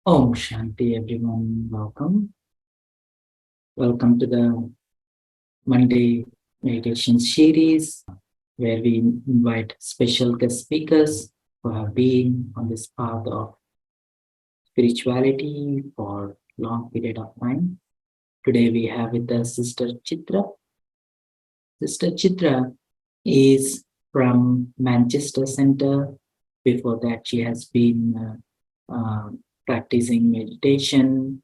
Om Shanti, everyone. Welcome. Welcome to the Monday meditation series where we invite special guest speakers who have been on this path of spirituality for long period of time. Today we have with us Sister Chitra. Sister Chitra is from Manchester Center. Before that, she has been practicing meditation.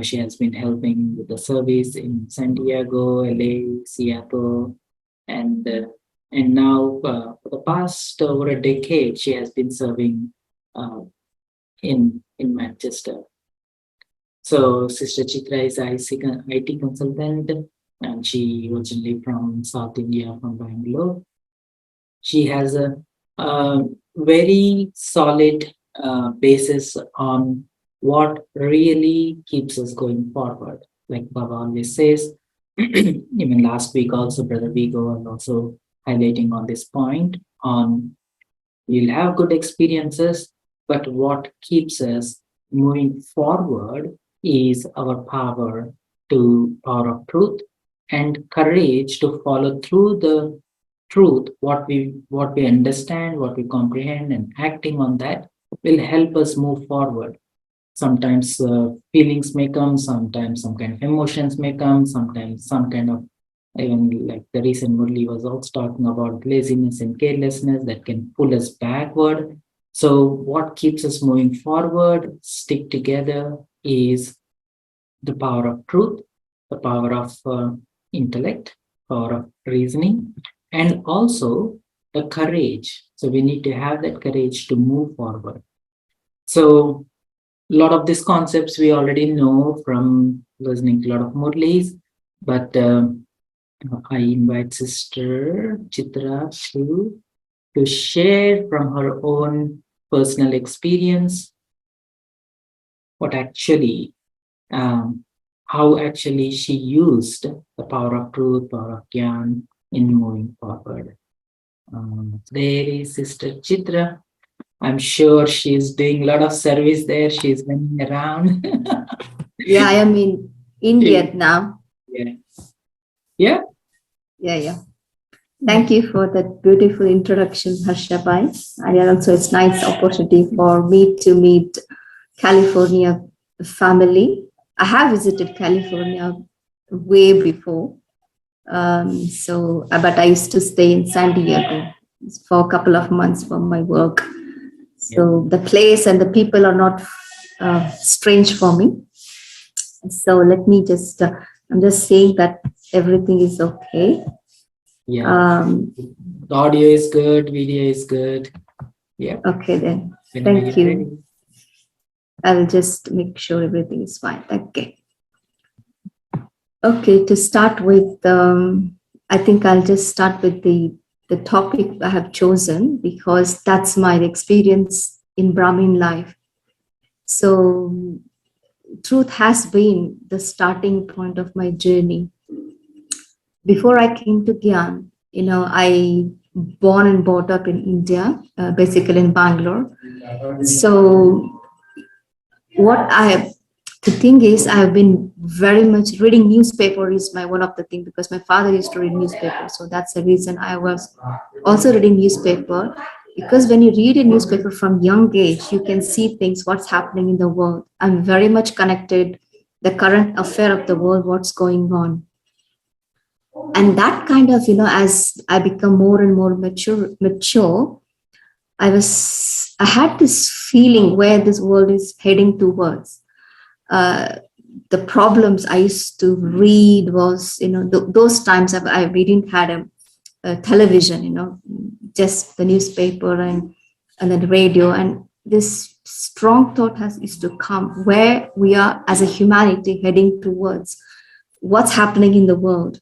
She has been helping with the service in San Diego, LA, Seattle, and uh, and now for the past over a decade, she has been serving uh, in Manchester. So Sister Chitra is IT consultant, and she originally from South India, from Bangalore. She has a very solid basis on what really keeps us going forward. Like Baba always says, even last week also, Brother Vigo was also highlighting on this point on we'll have good experiences, but what keeps us moving forward is our power of truth and courage to follow through the truth, what we understand, what we comprehend, and acting on that will help us move forward. Sometimes feelings may come, sometimes some kind of emotions may come, sometimes some kind of even like the recent Murli was also talking about laziness and carelessness that can pull us backward. So what keeps us moving forward, stick together, is the power of truth, the power of intellect, power of reasoning, and also the courage. So we need to have that courage to move forward. So a lot of these concepts we already know from listening to a lot of Murlis, but I invite Sister Chitra to share from her own personal experience what actually um, how actually she used the power of truth, power of Gyan in moving forward. There is Sister Chitra. I'm sure she's doing a lot of service there. She's running around. Yeah, I am in India now. Yeah. Yeah. Yeah. Thank you for that beautiful introduction, Harsha Bai. And also it's nice opportunity for me to meet California family. I have visited California way before. But I used to stay in San Diego for a couple of months for my work. So the place and the people are not strange for me. So let me I'm just saying that everything is okay. Yeah. The audio is good, video is good. Yeah. Okay then. Whenever Thank you're you. ready. I'll just make sure everything is fine. Okay. Okay, to start with, I think I'll just start with the topic I have chosen because that's my experience in Brahmin life. So truth has been the starting point of my journey. Before I came to Gyan, I born and brought up in India, basically in Bangalore. So what I have, the thing is, I have been very much reading newspaper is my one of the thing because my father used to read newspaper. So that's the reason I was also reading newspaper, because when you read a newspaper from young age, you can see things, what's happening in the world. I'm very much connected, the current affair of the world, what's going on. And that kind of, as I become more and more mature, I had this feeling where this world is heading towards. The problems I used to read was, those times we didn't had a television, just the newspaper and then the radio. And this strong thought used to come where we are as a humanity heading towards, what's happening in the world.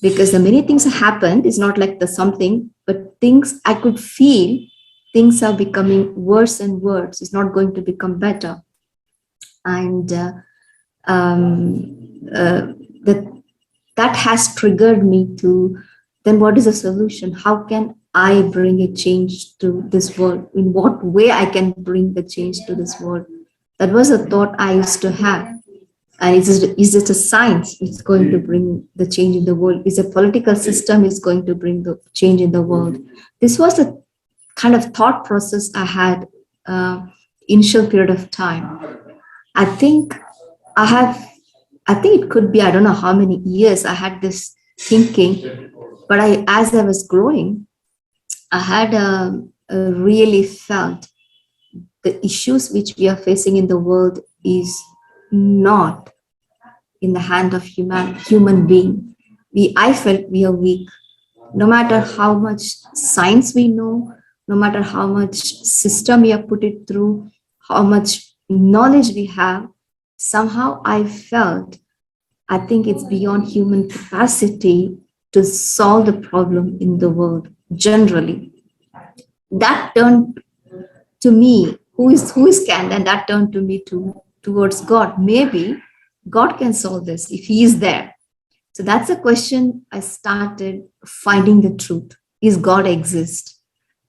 Because the many things that happened is not like the something, but things I could feel, things are becoming worse and worse. It's not going to become better. And that has triggered me to, then what is the solution? How can I bring a change to this world? In what way I can bring the change to this world? That was a thought I used to have. And is it a science which is going to bring the change in the world? Is a political system is going to bring the change in the world? This was a kind of thought process I had initial period of time. I think I have, I think it could be, I don't know how many years I had this thinking, but as I was growing, I had really felt the issues which we are facing in the world is not in the hand of human being. I felt we are weak. No matter how much science we know, no matter how much system we have put it through, how much knowledge we have, somehow I felt, I think it's beyond human capacity to solve the problem in the world generally. That turned to me, who is can, and that turned to me towards God. Maybe God can solve this if He is there. So that's a question I started finding the truth. Is God exist?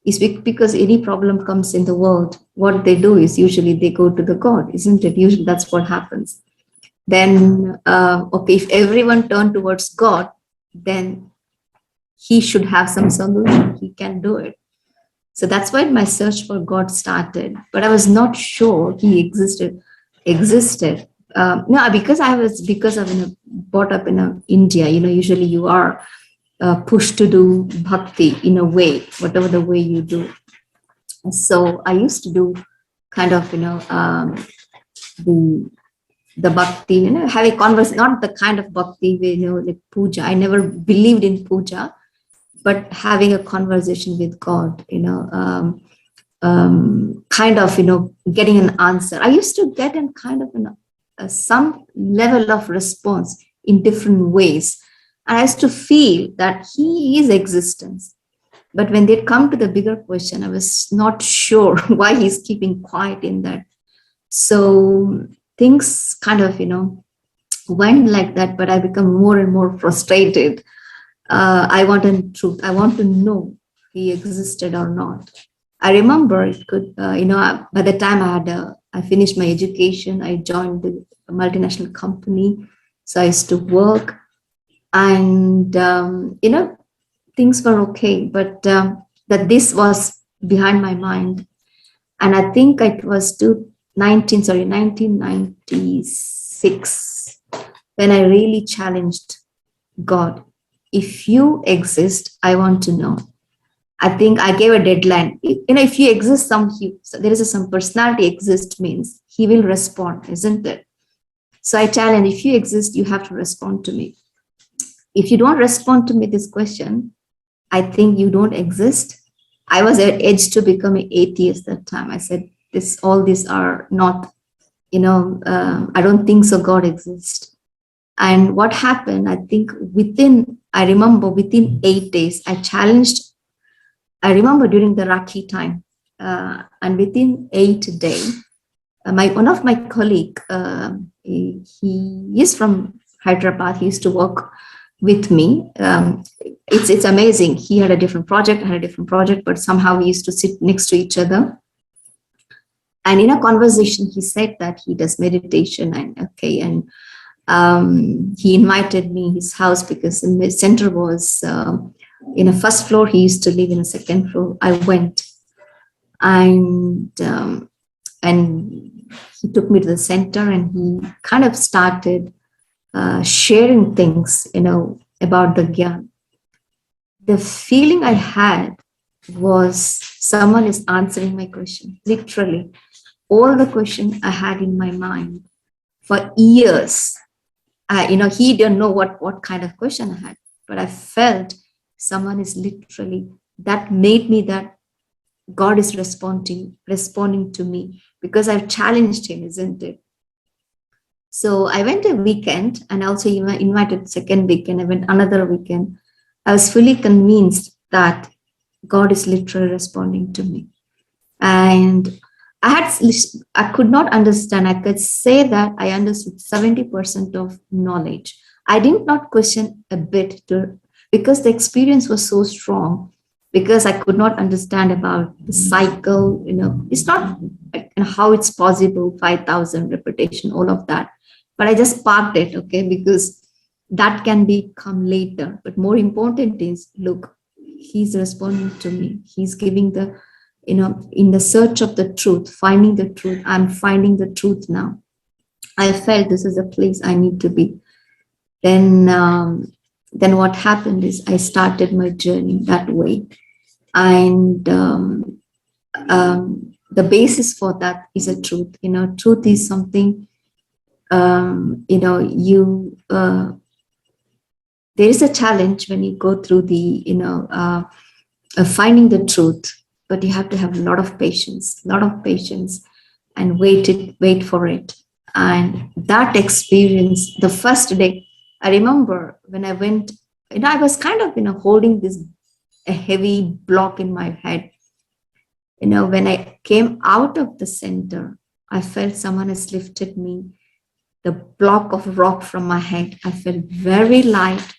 Is because any problem comes in the world, what they do is usually they go to the God, isn't it? Usually that's what happens. Then, okay, if everyone turn towards God, then He should have some solution. He can do it. So that's why my search for God started. But I was not sure He existed. No, because of brought up in India. Usually you are pushed to do bhakti in a way, whatever the way you do. So I used to do kind of the bhakti, have a converse, not the kind of bhakti where, like puja. I never believed in puja, but having a conversation with God, kind of, getting an answer. I used to get in kind of some level of response in different ways. And I used to feel that He is existence. But when they come to the bigger question, I was not sure why He's keeping quiet in that. So things kind of, went like that, but I become more and more frustrated. I want a truth. I want to know He existed or not. I remember it could, by the time I finished my education, I joined the multinational company. So I used to work, and things were okay, but that this was behind my mind. And I think it was 1996 when I really challenged God. If you exist, I want to know. I think I gave a deadline. If you exist, so there is some personality exist means He will respond, isn't it? So I challenge, if you exist, you have to respond to me. If you don't respond to me this question, I think you don't exist. I was at edge to become an atheist that time. I said, all these are not, I don't think so God exists. And what happened, I think I remember within 8 days, I remember during the Rakhi time, and within 8 days, one of my colleague, he is from Hyderabad. He used to work with me. It's amazing. He had a different project, I had a different project, but somehow we used to sit next to each other. And in a conversation, he said that he does meditation, and he invited me in his house because the center was in a first floor. He used to live in a second floor. I went, and he took me to the center, and he kind of started sharing things, about the Gyan. The feeling I had was someone is answering my question. Literally, all the questions I had in my mind for years. He didn't know what kind of question I had, but I felt someone is literally, that made me that God is responding to me because I've challenged Him, isn't it? So I went a weekend, and also invited second weekend. I went another weekend. I was fully convinced that God is literally responding to me. And I could not understand. I could say that I understood 70% of knowledge. I did not question a bit because the experience was so strong, because I could not understand about the cycle. It's not, and how it's possible, 5,000 repetition, all of that. But I just parked it, okay, because that can become later. But more important is, look, he's responding to me. He's giving the, in the search of the truth, finding the truth. I'm finding the truth now. I felt this is a place I need to be. Then what happened is I started my journey that way. And the basis for that is a truth. Truth is something, there is a challenge when you go through the, finding the truth, but you have to have a lot of patience, and wait for it. And that experience, the first day, I remember when I went, I was kind of, holding this a heavy block in my head. When I came out of the center, I felt someone has lifted me, the block of rock from my head. I felt very light.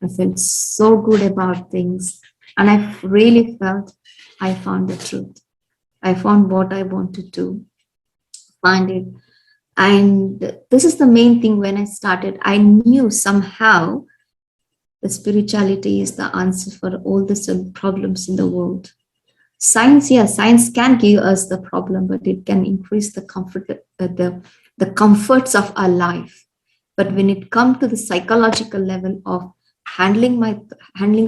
I felt so good about things. And I really felt I found the truth. I found what I wanted to find it. And this is the main thing. When I started, I knew somehow the spirituality is the answer for all the problems in the world. Science, yes, science can give us the problem, but it can increase the comfort, the comforts of our life. But when it comes to the psychological level of handling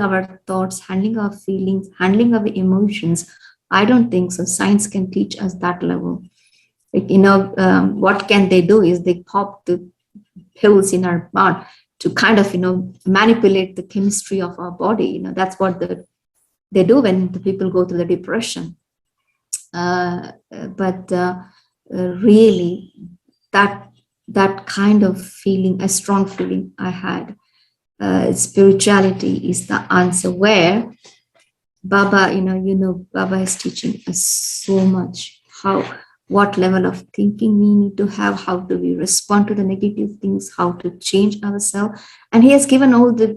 our thoughts, handling our feelings, handling our emotions, I don't think so. Science can teach us that level. What can they do is they pop the pills in our mouth to kind of, manipulate the chemistry of our body. That's what they do when the people go through the depression. But really, that kind of feeling, a strong feeling I had, spirituality is the answer. Where Baba, Baba is teaching us so much. What level of thinking we need to have, how do we respond to the negative things, how to change ourselves. And he has given all the,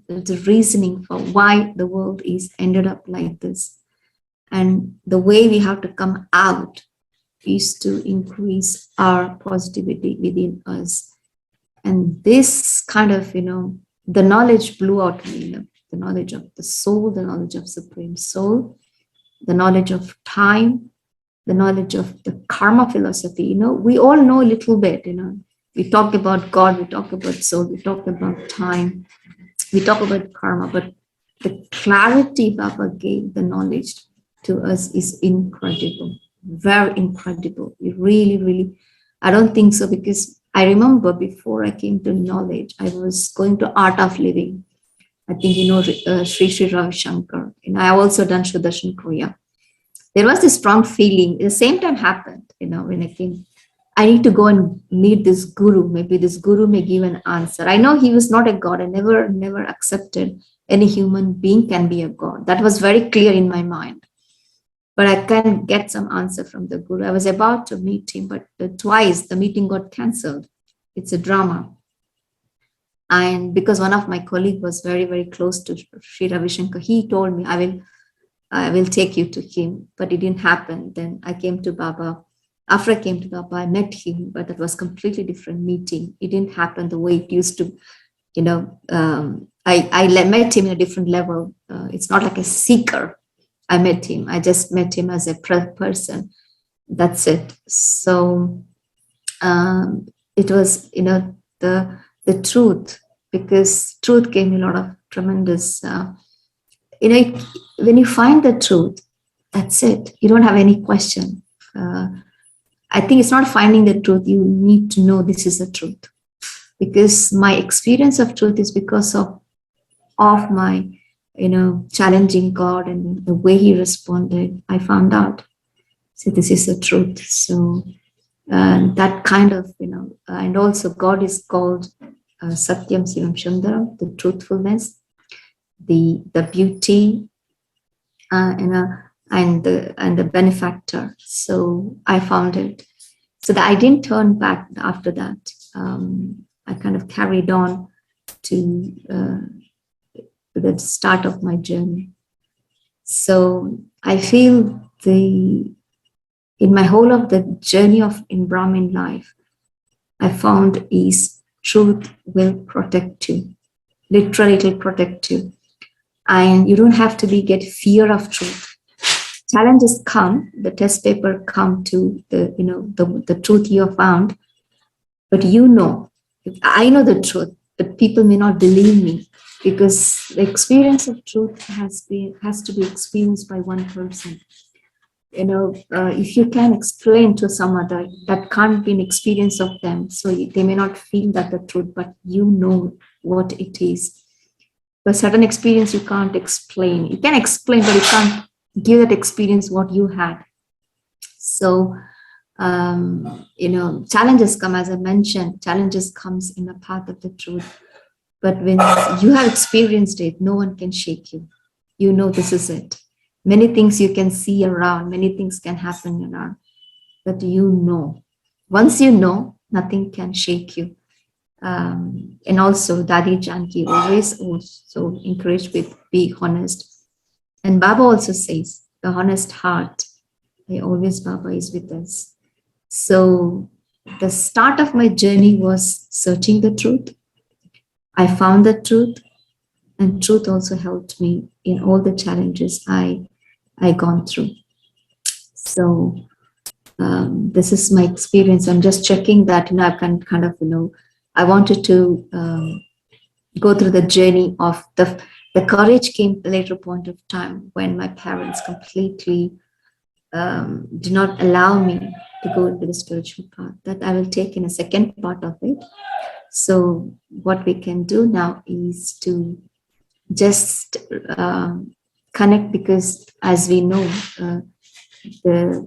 the reasoning for why the world is ended up like this. And the way we have to come out is to increase our positivity within us. And this kind of, the knowledge blew out me, the knowledge of the soul, the knowledge of Supreme Soul, the knowledge of time, the knowledge of the karma philosophy. We all know a little bit. We talk about God, we talk about soul, we talk about time, we talk about karma, but the clarity Baba gave, the knowledge to us is incredible, very incredible. We really, really, I don't think so, because I remember before I came to knowledge, I was going to Art of Living. I think, Sri Ravi Shankar. I have also done Sudarshan Kriya. There was this strong feeling. At the same time happened, when I came, I need to go and meet this guru. Maybe this guru may give an answer. I know he was not a God. I never accepted any human being can be a God. That was very clear in my mind. But I can get some answer from the guru. I was about to meet him, but twice the meeting got cancelled. It's a drama. And because one of my colleagues was very, very close to Sri Ravi Shankar, he told me, I will take you to him, but it didn't happen. Then I came to Baba. After I came to Baba, I met him, but that was completely different meeting. It didn't happen the way it used to, I met him in a different level. It's not like a seeker. I met him. I just met him as a person. That's it. So it was, the truth, because truth gave me a lot of tremendous, when you find the truth, that's it. You don't have any question. I think it's not finding the truth. You need to know this is the truth. Because my experience of truth is because of my, challenging God and the way he responded. I found out. So this is the truth. So that kind of, and also God is called Satyam Sivam Sundara, the truthfulness, the beauty, and the benefactor. So I found it. So that I didn't turn back after that. I kind of carried on to the start of my journey. So I feel the in my whole of the journey of in Brahmin life, I found is truth will protect you. Literally, it will protect you. And you don't have to get fear of truth. Challenges come, the test paper come to the truth you have found, but I know the truth, but people may not believe me because the experience of truth has to be experienced by one person. If you can explain to some other, that can't be an experience of them, so they may not feel that the truth, but you know what it is. But certain experience you can't explain. You can explain, but you can't give that experience what you had. So challenges come, as I mentioned, challenges comes in the path of the truth. But when you have experienced it, no one can shake you. You know this is it. Many things you can see around, many things can happen around, but once you know, nothing can shake you. And also, Dadi Janki always also encouraged with be honest. And Baba also says, the honest heart, Baba is with us. So the start of my journey was searching the truth. I found the truth, and truth also helped me in all the challenges I gone through. So this is my experience. I'm just checking that I can kind of I wanted to go through the journey of the courage came later point of time when my parents completely did not allow me to go into the spiritual path. That I will take in a second part of it. So what we can do now is to just connect, because as we know, the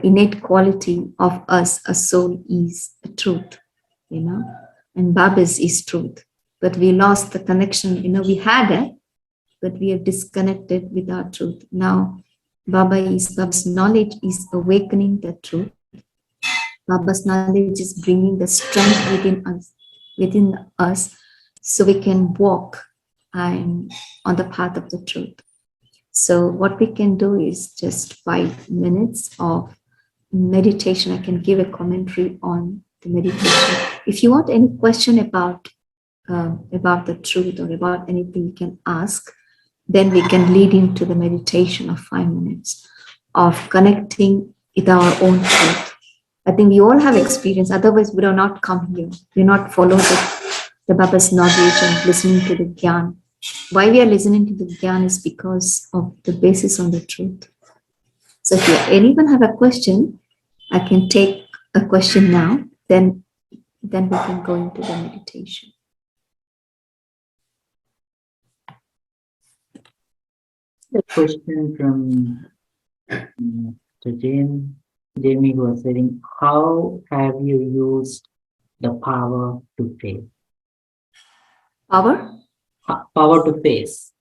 innate quality of us, a soul, is the truth, and Baba's is truth. But we lost the connection, we had it, but we are disconnected with our truth. Now, Baba's knowledge is awakening the truth. Baba's knowledge is bringing the strength within us, so we can walk and on the path of the truth. So what we can do is just 5 minutes of meditation. I can give a commentary on the meditation. If you want any question about the truth or about anything, you can ask. Then we can lead into the meditation of 5 minutes of connecting with our own truth. I think we all have experience. Otherwise, we do not come here. We not follow the Baba's knowledge and listening to the Gyan. Why we are listening to the Gyan is because of the basis on the truth. So if anyone have a question, I can take a question now. Then we can go into the meditation. The question from Jamie was saying, how have you used the power to face? Power? Power to face.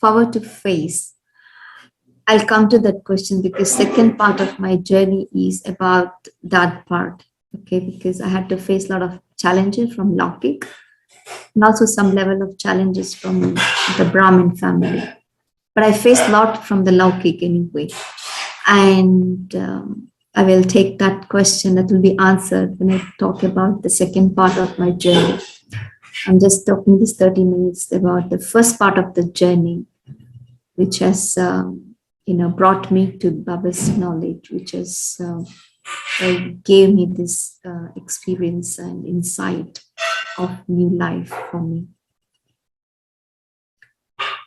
Power to face. I'll come to that question because second part of my journey is about that part. Okay, because I had to face a lot of challenges from Laukik and also some level of challenges from the Brahmin family. But I faced a lot from the Laukik anyway. And I will take that question that will be answered when I talk about the second part of my journey. I'm just talking this 30 minutes about the first part of the journey, which has brought me to Baba's knowledge, which has gave me this experience and insight of new life for me.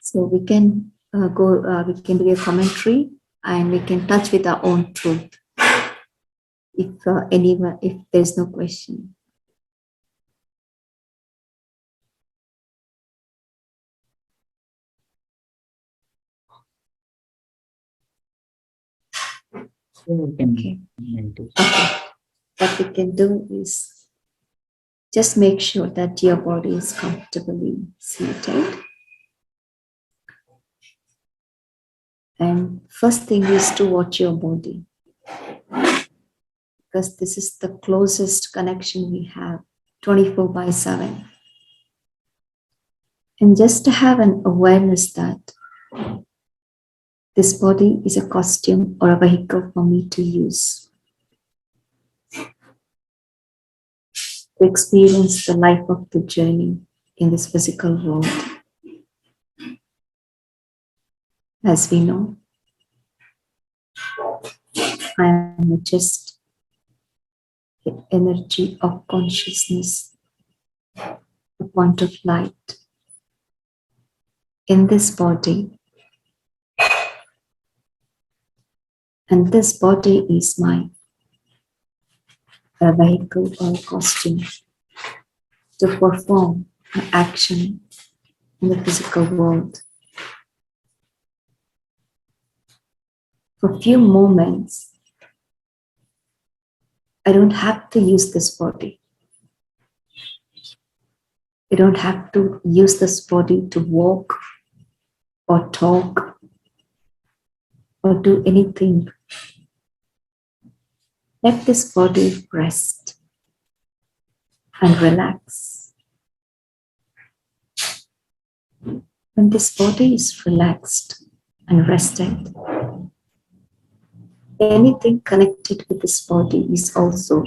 So we can we can do a commentary and we can touch with our own truth. If there's no question. Okay. What we can do is just make sure that your body is comfortably seated. And first thing is to watch your body, because this is the closest connection we have 24/7. And just to have an awareness that This body is a costume or a vehicle for me to use to experience the life of the journey in this physical world. As we know, I am just the energy of consciousness, a point of light in this body, and this body is my vehicle or costume to perform an action in the physical world. For a few moments, I don't have to use this body. I don't have to use this body to walk or talk or do anything. Let this body rest and relax. When this body is relaxed and rested, anything connected with this body is also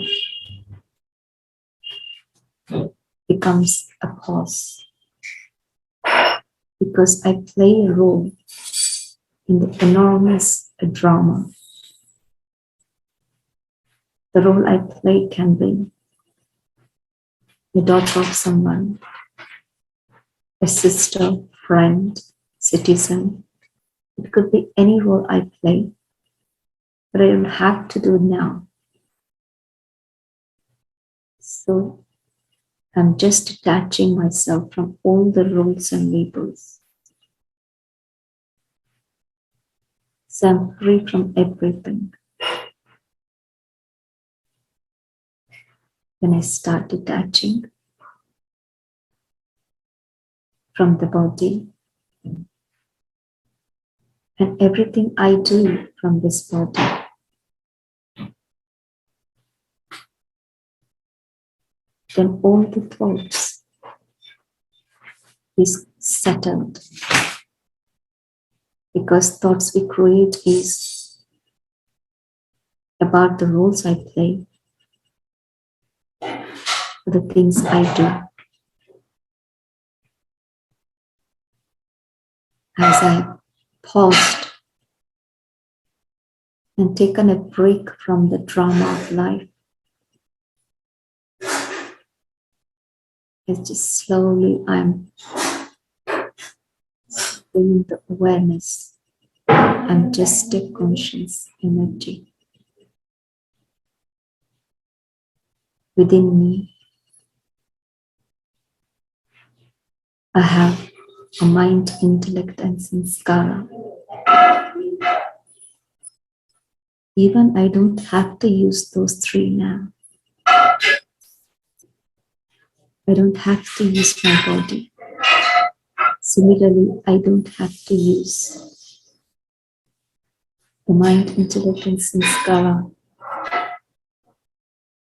becomes a pause, because I play a role in the enormous drama. The role I play can be the daughter of someone, a sister, friend, citizen. It could be any role I play, but I don't have to do it now. So I'm just detaching myself from all the roles and labels. So I'm free from everything. When I start detaching from the body and everything I do from this body, then all the thoughts is settled, because thoughts we create is about the roles I play, the things I do. As I paused and taken a break from the drama of life, it's just slowly I'm bringing the awareness and just a conscious energy within me. I have a mind, intellect, and sanskara. Even I don't have to use those three now. I don't have to use my body. Similarly, I don't have to use the mind, intellect, and sanskara.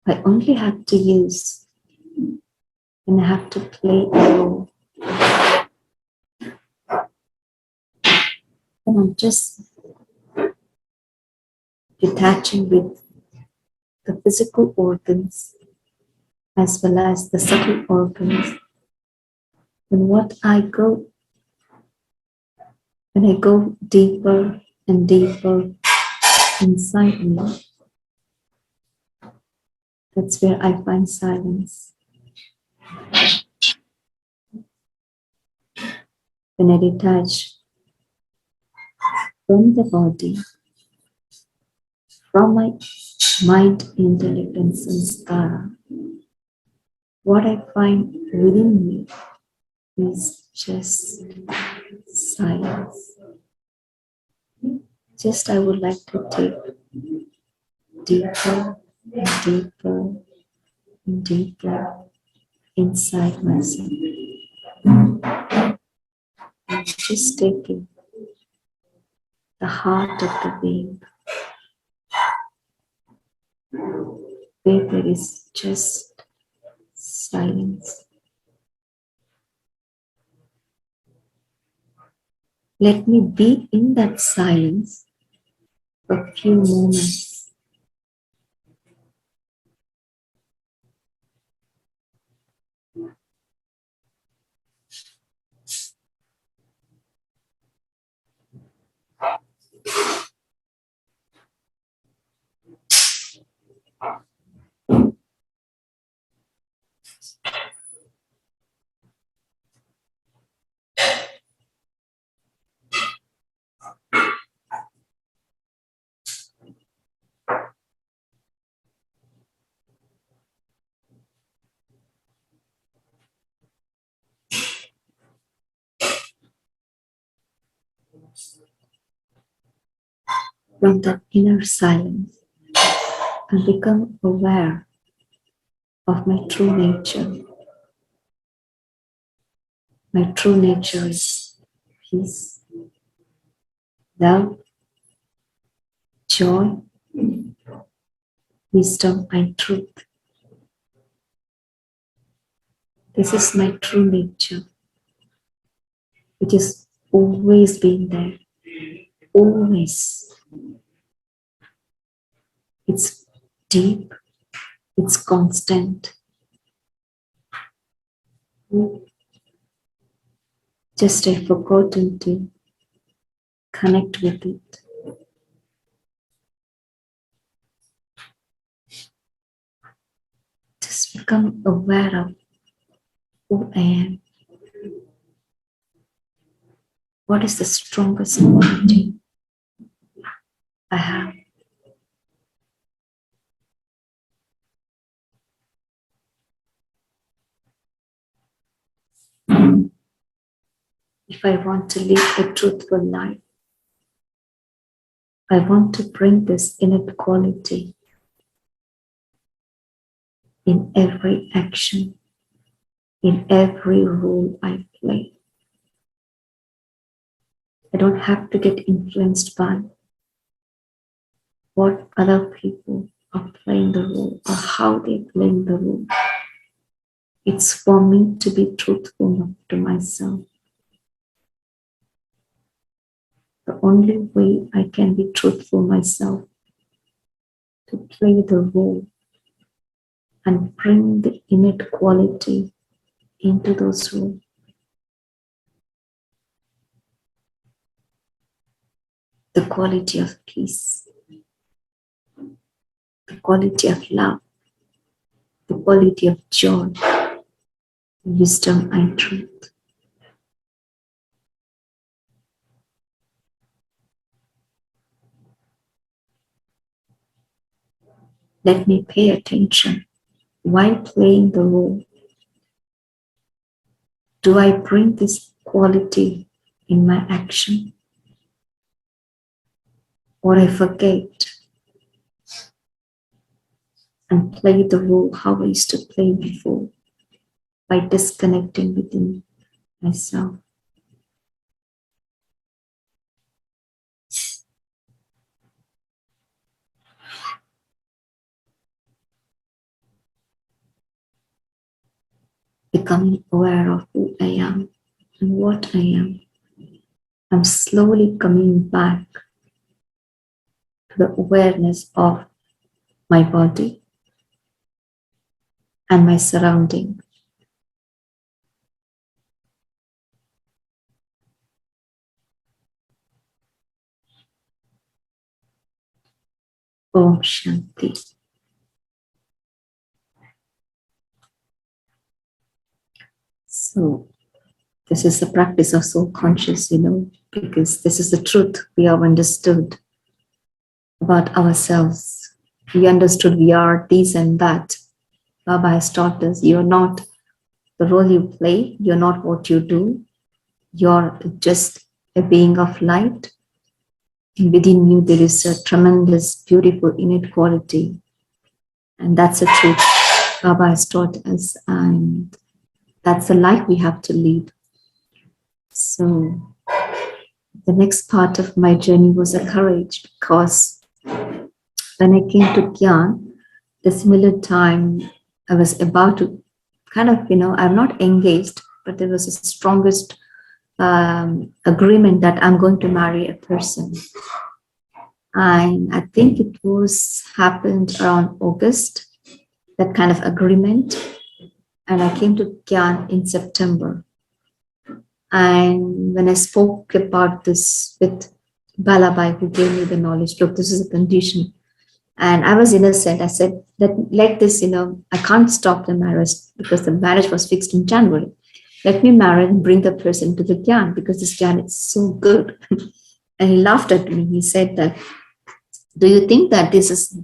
I only have to use and I have to play a role. And I'm just detaching with the physical organs as well as the subtle organs. And when I go deeper and deeper inside me, that's where I find silence. When I detach from the body, from my mind, intellect, and sanskara, what I find within me is just silence. Just I would like to take deeper and deeper and deeper inside myself. I'm just taking the heart of the being, where there is just silence. Let me be in that silence for a few moments. From that inner silence, and become aware of my true nature. My true nature is peace, love, joy, wisdom, and truth. This is my true nature, which has always been there. Always. It's deep, it's constant. Just I've forgotten to connect with it. Just become aware of who I am. What is the strongest quality I have? If I want to live a truthful life, I want to bring this innate quality in every action, in every role I play. I don't have to get influenced by what other people are playing the role or how they're playing the role. It's for me to be truthful to myself. The only way I can be truthful myself to play the role and bring the innate quality into those roles. The quality of peace, the quality of love, the quality of joy, wisdom, and truth. Let me pay attention while playing the role. Do I bring this quality in my action? Or I forget and play the role how I used to play before by disconnecting within myself. Becoming aware of who I am and what I am. I'm slowly coming back to the awareness of my body and my surrounding. Om Shanti. So, this is the practice of soul conscious, because this is the truth we have understood about ourselves. We understood we are this and that. Baba has taught us you're not the role you play, you're not what you do, you're just a being of light. And within you, there is a tremendous, beautiful innate quality. And that's the truth Baba has taught us, and that's the life we have to lead. So, the next part of my journey was a courage, because when I came to Gyan, the similar time I was about to kind of, I'm not engaged, but there was the strongest agreement that I'm going to marry a person. And I think it was happened around August, that kind of agreement. And I came to Gyan in September. And when I spoke about this with Balabai, who gave me the knowledge, look, this is a condition. And I was innocent. I said that let this, I can't stop the marriage because the marriage was fixed in January. Let me marry and bring the person to the Gyan because this Gyan is so good. And he laughed at me. He said that, do you think that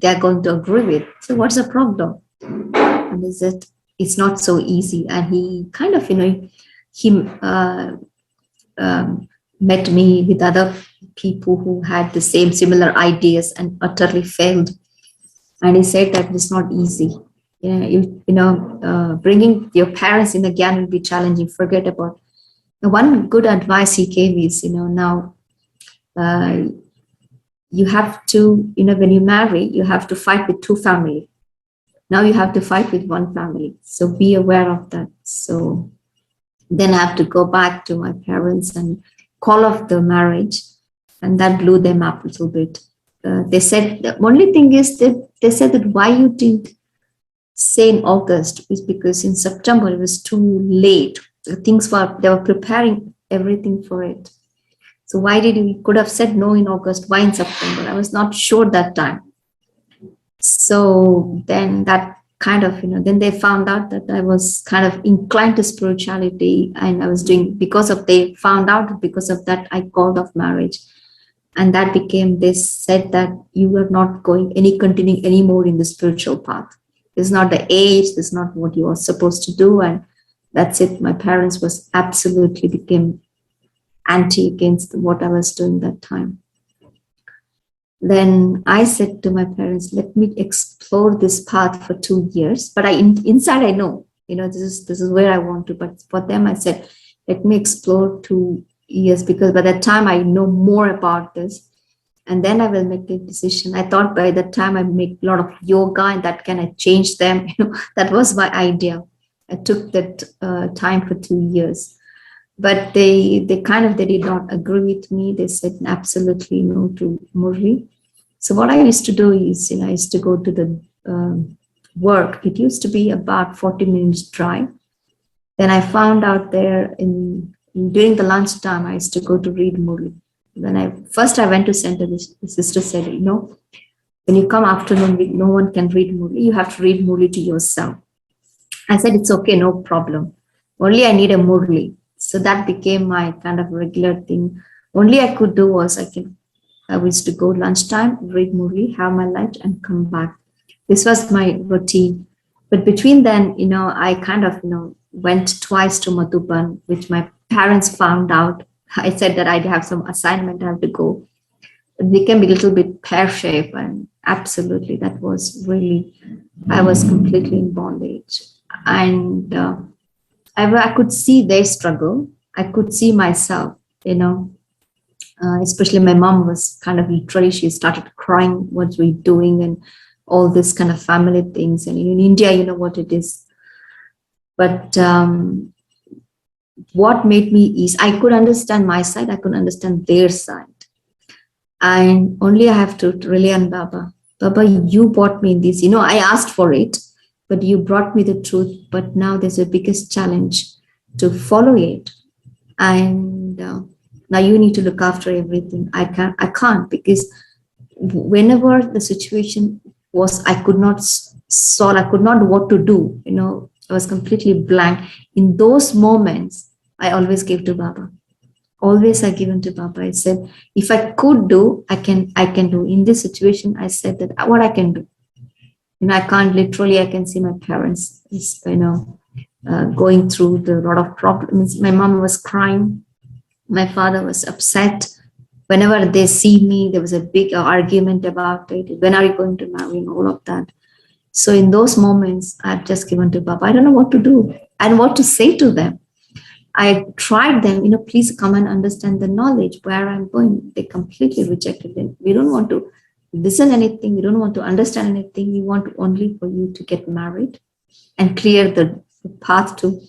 they're going to agree with? So what's the problem? And he said, it's not so easy. And he kind of, he met me with other people who had the same similar ideas and utterly failed. And he said that it's not easy. Bringing your parents in again will be challenging. Forget about. One good advice he gave is, now you have to, when you marry, you have to fight with two families. Now you have to fight with one family. So be aware of that. So then I have to go back to my parents and call off the marriage. And that blew them up a little bit. They said, the only thing is that they said that why you didn't say in August is because in September it was too late. They were preparing everything for it. So why did you could have said no in August? Why in September? I was not sure that time. So then that kind of, then they found out that I was kind of inclined to spirituality, and I was doing, they found out because of that, I called off marriage. And that became, they said that you are not continuing anymore in the spiritual path. This is not the age, this is not what you are supposed to do. And that's it. My parents was absolutely became anti against what I was doing that time. Then I said to my parents, let me explore this path for 2 years. But inside I know, this is where I want to. But for them, I said, let me explore 2 years, because by that time I know more about this. And then I will make a decision. I thought by that time I make a lot of yoga and that can I change them. That was my idea. I took that time for 2 years. But they did not agree with me. They said absolutely no to Murli. So what I used to do is, I used to go to the work. It used to be about 40 minutes drive. Then I found out there during the lunchtime, I used to go to read Murli. When I went to center, the sister said, when you come afternoon, no one can read Murli. You have to read Murli to yourself. I said, it's okay, no problem. Only I need a Murli. So that became my kind of regular thing. Only I could do was I used to go lunchtime, read Murli, have my lunch, and come back. This was my routine. But between then, I kind of, went twice to Madhuban, which my parents found out. I said that I'd have some assignment, I have to go. It became a little bit pear-shaped, and absolutely, that was really, I was completely in bondage. And I could see their struggle. I could see myself, especially my mom was kind of literally, she started crying, what we're doing, and all this kind of family things. And in India, you know what it is. But what made me is I could understand my side, I could understand their side. And only I have to rely on Baba. Baba, you brought me in this. I asked for it, but you brought me the truth. But now there's a biggest challenge to follow it. And now you need to look after everything. I can't because whenever the situation was, I could not solve, I could not know what to do. I was completely blank. In those moments, I always gave to Baba. Always I given to Baba. I said, if I could do, I can do. In this situation, I said that what I can do. I can't literally, I can see my parents, going through the lot of problems. My mom was crying. My father was upset. Whenever they see me, there was a big argument about it. When are you going to marry? And all of that. So in those moments, I've just given to Baba. I don't know what to do and what to say to them. I tried them, please come and understand the knowledge where I'm going. They completely rejected it. We don't want to listen anything. We don't want to understand anything. We want only for you to get married and clear the path to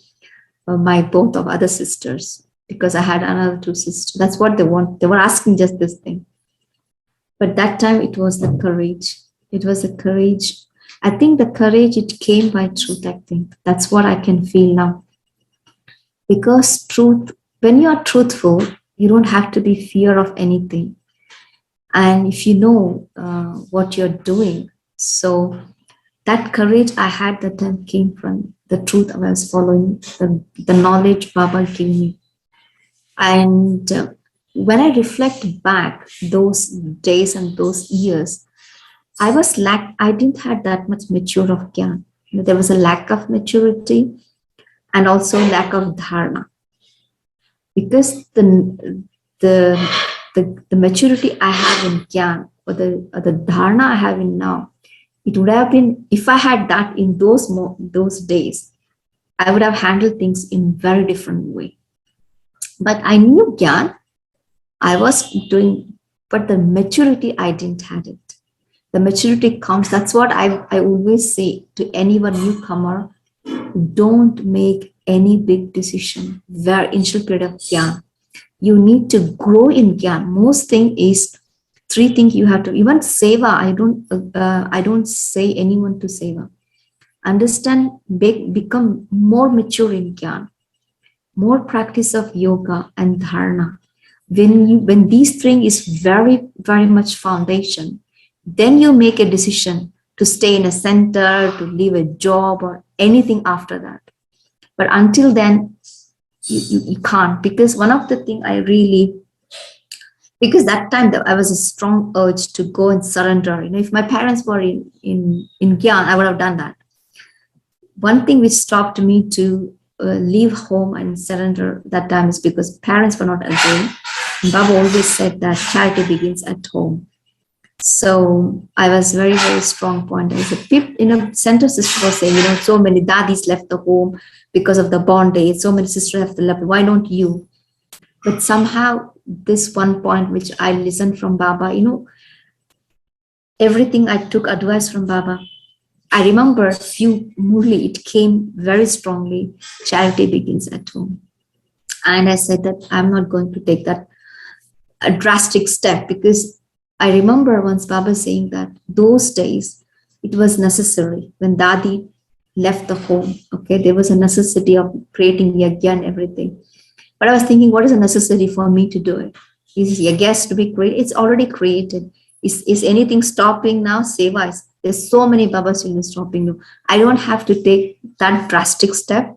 both of other sisters. because I had another two sisters. That's what they want. They were asking just this thing. But that time it was the courage. It was the courage. I think the courage, it came by truth, I think. That's what I can feel now. Because truth, when you are truthful, you don't have to be fear of anything. And if you know what you're doing, so that courage I had that time came from the truth I was following, the knowledge Baba gave me. And when I reflect back those days and those years, I didn't have that much mature of gyan. There was a lack of maturity and also lack of dharana. Because the the maturity I have in gyan, or the dharana I have in now, it would have been, if I had that in those days, I would have handled things in very different way. But I knew gyan, I was doing, but the maturity I didn't had it. The maturity comes. That's what I always say to anyone newcomer: don't make any big decision where initial period of gyan. You need to grow in gyan. Most thing is three things you have to. Even seva, I don't say anyone to seva. Understand, become more mature in gyan, more practice of yoga and dharana. When these three is very much foundation, then you make a decision to stay in a center, to leave a job or anything after that. But until then, you can't, because one of the thing I really, because that time I was a strong urge to go and surrender. If my parents were in Gyan, I would have done that. One thing which stopped me to leave home and surrender that time is because parents were not agreeing. Baba always said that charity begins at home. So I was very strong point. As a center sister was saying, so many daddies left the home because of the bondage. So many sisters have left. Why don't you? But somehow this one point which I listened from Baba, everything I took advice from Baba. I remember Murli, it came very strongly. Charity begins at home. And I said that I'm not going to take that a drastic step, because I remember once Baba saying that those days it was necessary when Dadi left the home. Okay, there was a necessity of creating yagya and everything. But I was thinking, what is a necessity for me to do it? Is yagya to be created? It's already created. Is anything stopping now? Seva. There's so many Baba students stopping you. I don't have to take that drastic step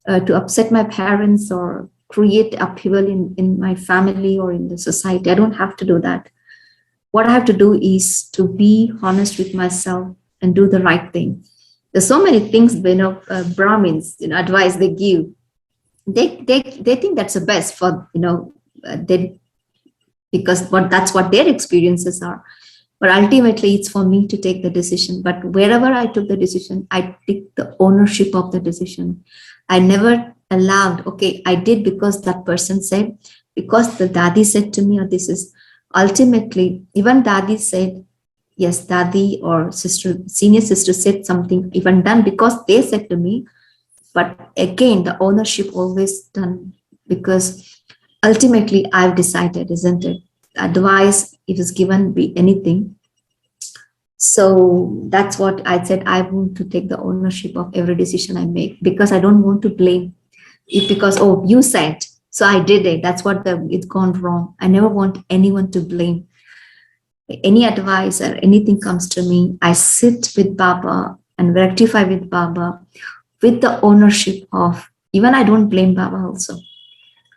to upset my parents or create upheaval in my family or in the society. I don't have to do that. What I have to do is to be honest with myself and do the right thing. There's so many things, Brahmins, advice they give. They think that's the best for, because that's what their experiences are. But ultimately, it's for me to take the decision. But wherever I took the decision, I took the ownership of the decision. I never allowed, okay, I did because that person said, because the Dadi said to me, or this is ultimately, even Dadi said, yes, Dadi or senior sister said something, even done because they said to me. But again, the ownership always done, because ultimately I've decided, isn't it? Advice, if it's given, be anything. So that's what I said. I want to take the ownership of every decision I make, because I don't want to blame it because, oh, you said, so I did it. That's what it's gone wrong. I never want anyone to blame. Any advice or anything comes to me, I sit with Baba and rectify with Baba with the ownership of, even I don't blame Baba also.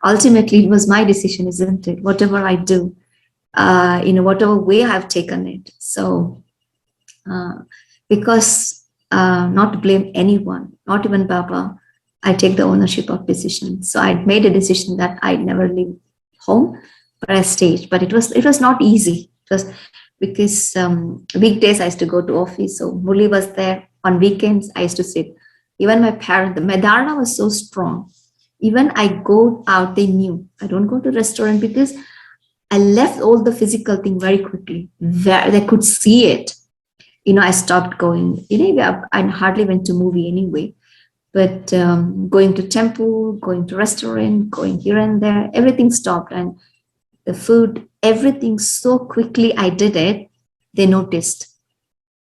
Ultimately, it was my decision, isn't it? Whatever I do, whatever way I've taken it. So, because not to blame anyone, not even Baba, I take the ownership of decision. So I made a decision that I'd never leave home, but I stayed. But it was not easy. It was because weekdays I used to go to office, so Murli was there. On weekends I used to sit. Even my parents, the Medarna was so strong. Even I go out, they knew I don't go to restaurant, because I left all the physical thing very quickly. They could see it. I stopped going. I hardly went to movie anyway. But going to temple, going to restaurant, going here and there, everything stopped. And the food, everything so quickly I did it, they noticed.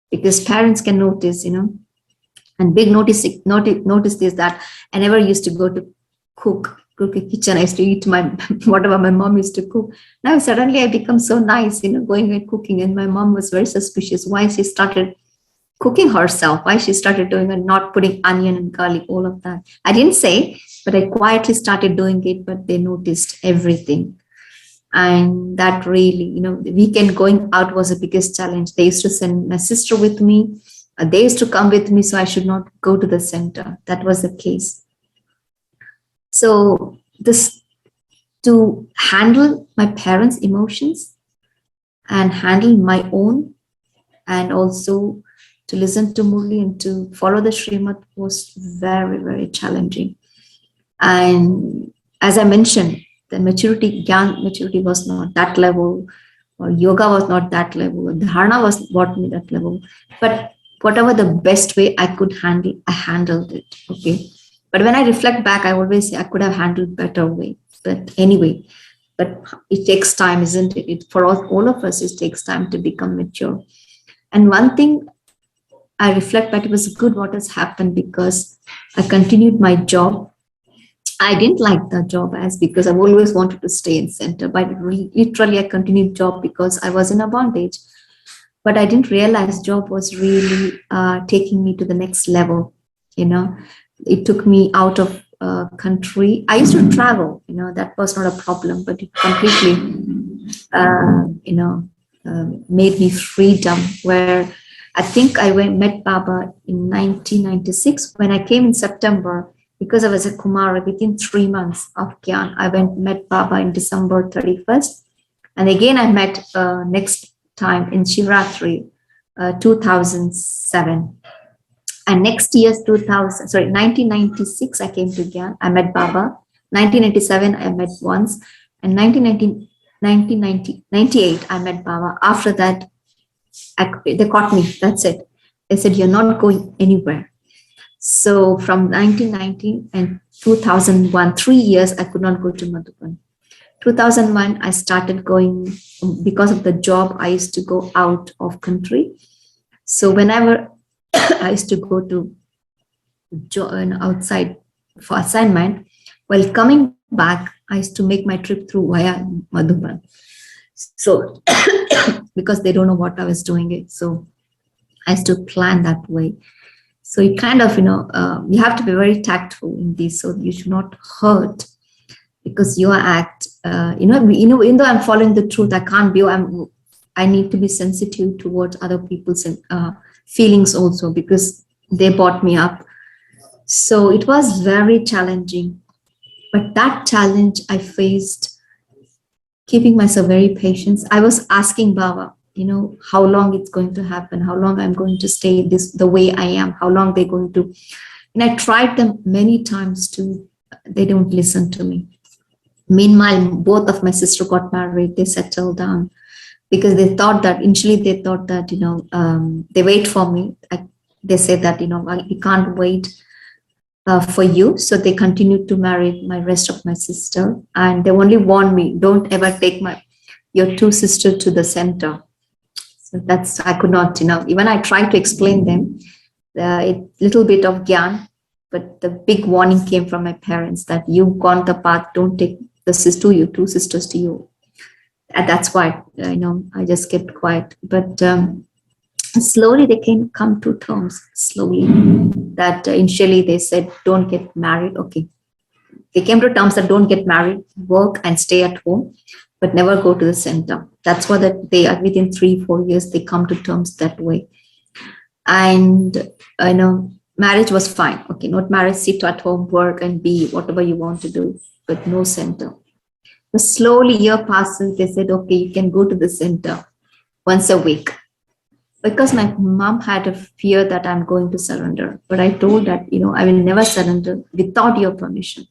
Because parents can notice, and big notice is that I never used to go to cook a kitchen. I used to eat my whatever my mom used to cook. Now suddenly I become so nice, going and cooking, and my mom was very suspicious why she started cooking herself, why she started doing and not putting onion and garlic, all of that. I didn't say, but I quietly started doing it, but they noticed everything. And that really, the weekend going out was the biggest challenge. They used to send my sister with me. They used to come with me, so I should not go to the center. That was the case. So this, to handle my parents' emotions and handle my own, and also to listen to Murli and to follow the Srimad was very, very challenging. And as I mentioned, the Gyan maturity was not that level, or yoga was not that level, or dharana was not me that level. But whatever the best way I could handle, I handled it. Okay. But when I reflect back, I always say I could have handled better way. But anyway, but it takes time, isn't it? For all of us, it takes time to become mature. And one thing I reflect back, it was good what has happened, because I continued my job. I didn't like the job as because I've always wanted to stay in center, but literally I continued job because I was in a bondage. But I didn't realize job was really taking me to the next level. It took me out of country. I used to travel. That was not a problem, but it completely, made me freedom. Where I think I met Baba in 1996 when I came in September. Because I was a Kumari, within 3 months of Gyan, I met Baba in December 31st. And again, I met next time in Shivratri, 2007. And next year's 1996, I came to Gyan. I met Baba. 1997, I met once. And 1998, I met Baba. After that, they caught me. That's it. They said, you're not going anywhere. So from 1990 and 2001, 3 years, I could not go to Madhuban. 2001, I started going, because of the job, I used to go out of country. So whenever I used to go to outside for assignment, while coming back, I used to make my trip through via Madhuban. So because they don't know what I was doing it. So I used to plan that way. So it kind of, you have to be very tactful in this, so you should not hurt, because your act, even though I'm following the truth, I can't be, I need to be sensitive towards other people's feelings also, because they brought me up. So it was very challenging, but that challenge I faced, keeping myself very patient. I was asking Baba, how long it's going to happen, how long I'm going to stay the way I am, how long they're going to, and I tried them many times too. They don't listen to me. Meanwhile, both of my sister got married, they settled down, because initially they thought that, they wait for me. They said that, we can't wait for you. So they continued to marry my rest of my sister. And they only warned me, don't ever take your two sisters to the center. So I could not, even I tried to explain them a little bit of Gyan, but the big warning came from my parents that you've gone the path, don't take two sisters to you. And that's why, I just kept quiet. But slowly they can come to terms, slowly, that initially they said, don't get married. Okay. They came to terms that don't get married, work and stay at home, but never go to the center. That's what they are. Within 3-4 years, they come to terms that way. And, marriage was fine. Okay, not marriage, sit at home, work and be whatever you want to do, but no center. But slowly, year passes, they said, okay, you can go to the center once a week. Because my mom had a fear that I'm going to surrender. But I told that, I will never surrender without your permission.